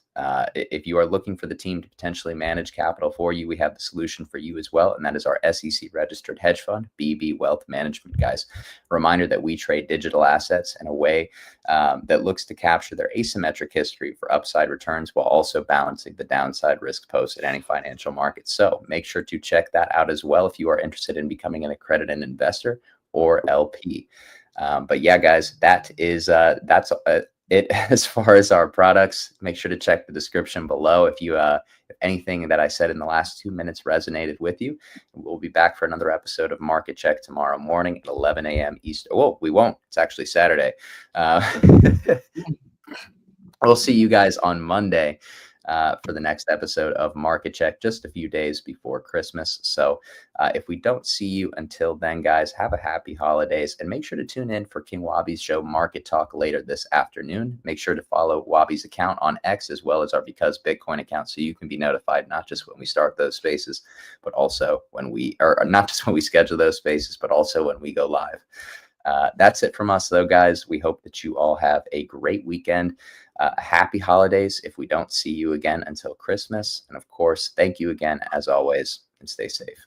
if you are looking for the team to potentially manage capital for you, we have the solution for you as well. And that is our SEC registered hedge fund, BB Wealth Management, guys. Reminder that we trade digital assets in a way that looks to capture their asymmetric history for upside returns while also balancing the downside risk posed at any financial market. So make sure to check that out as well if you are interested in becoming an accredited investor or LP. But yeah, guys, that's it as far as our products. Make sure to check the description below if if anything that I said in the last 2 minutes resonated with you. We'll be back for another episode of Market Check tomorrow morning at 11 a.m. Eastern. Well, we won't. It's actually Saturday. We'll see you guys on Monday for the next episode of Market Check, just a few days before Christmas. So if we don't see you until then, guys, have a happy holidays, and make sure to tune in for King Wabi's show Market Talk later this afternoon. Make sure to follow Wabi's account on X as well as our Because Bitcoin account, so you can be notified not just when we start those spaces, but also when not just when we schedule those spaces, but also when we go live. That's it from us, though, guys. We hope that you all have a great weekend. Happy holidays if we don't see you again until Christmas. And of course, thank you again, as always, and stay safe.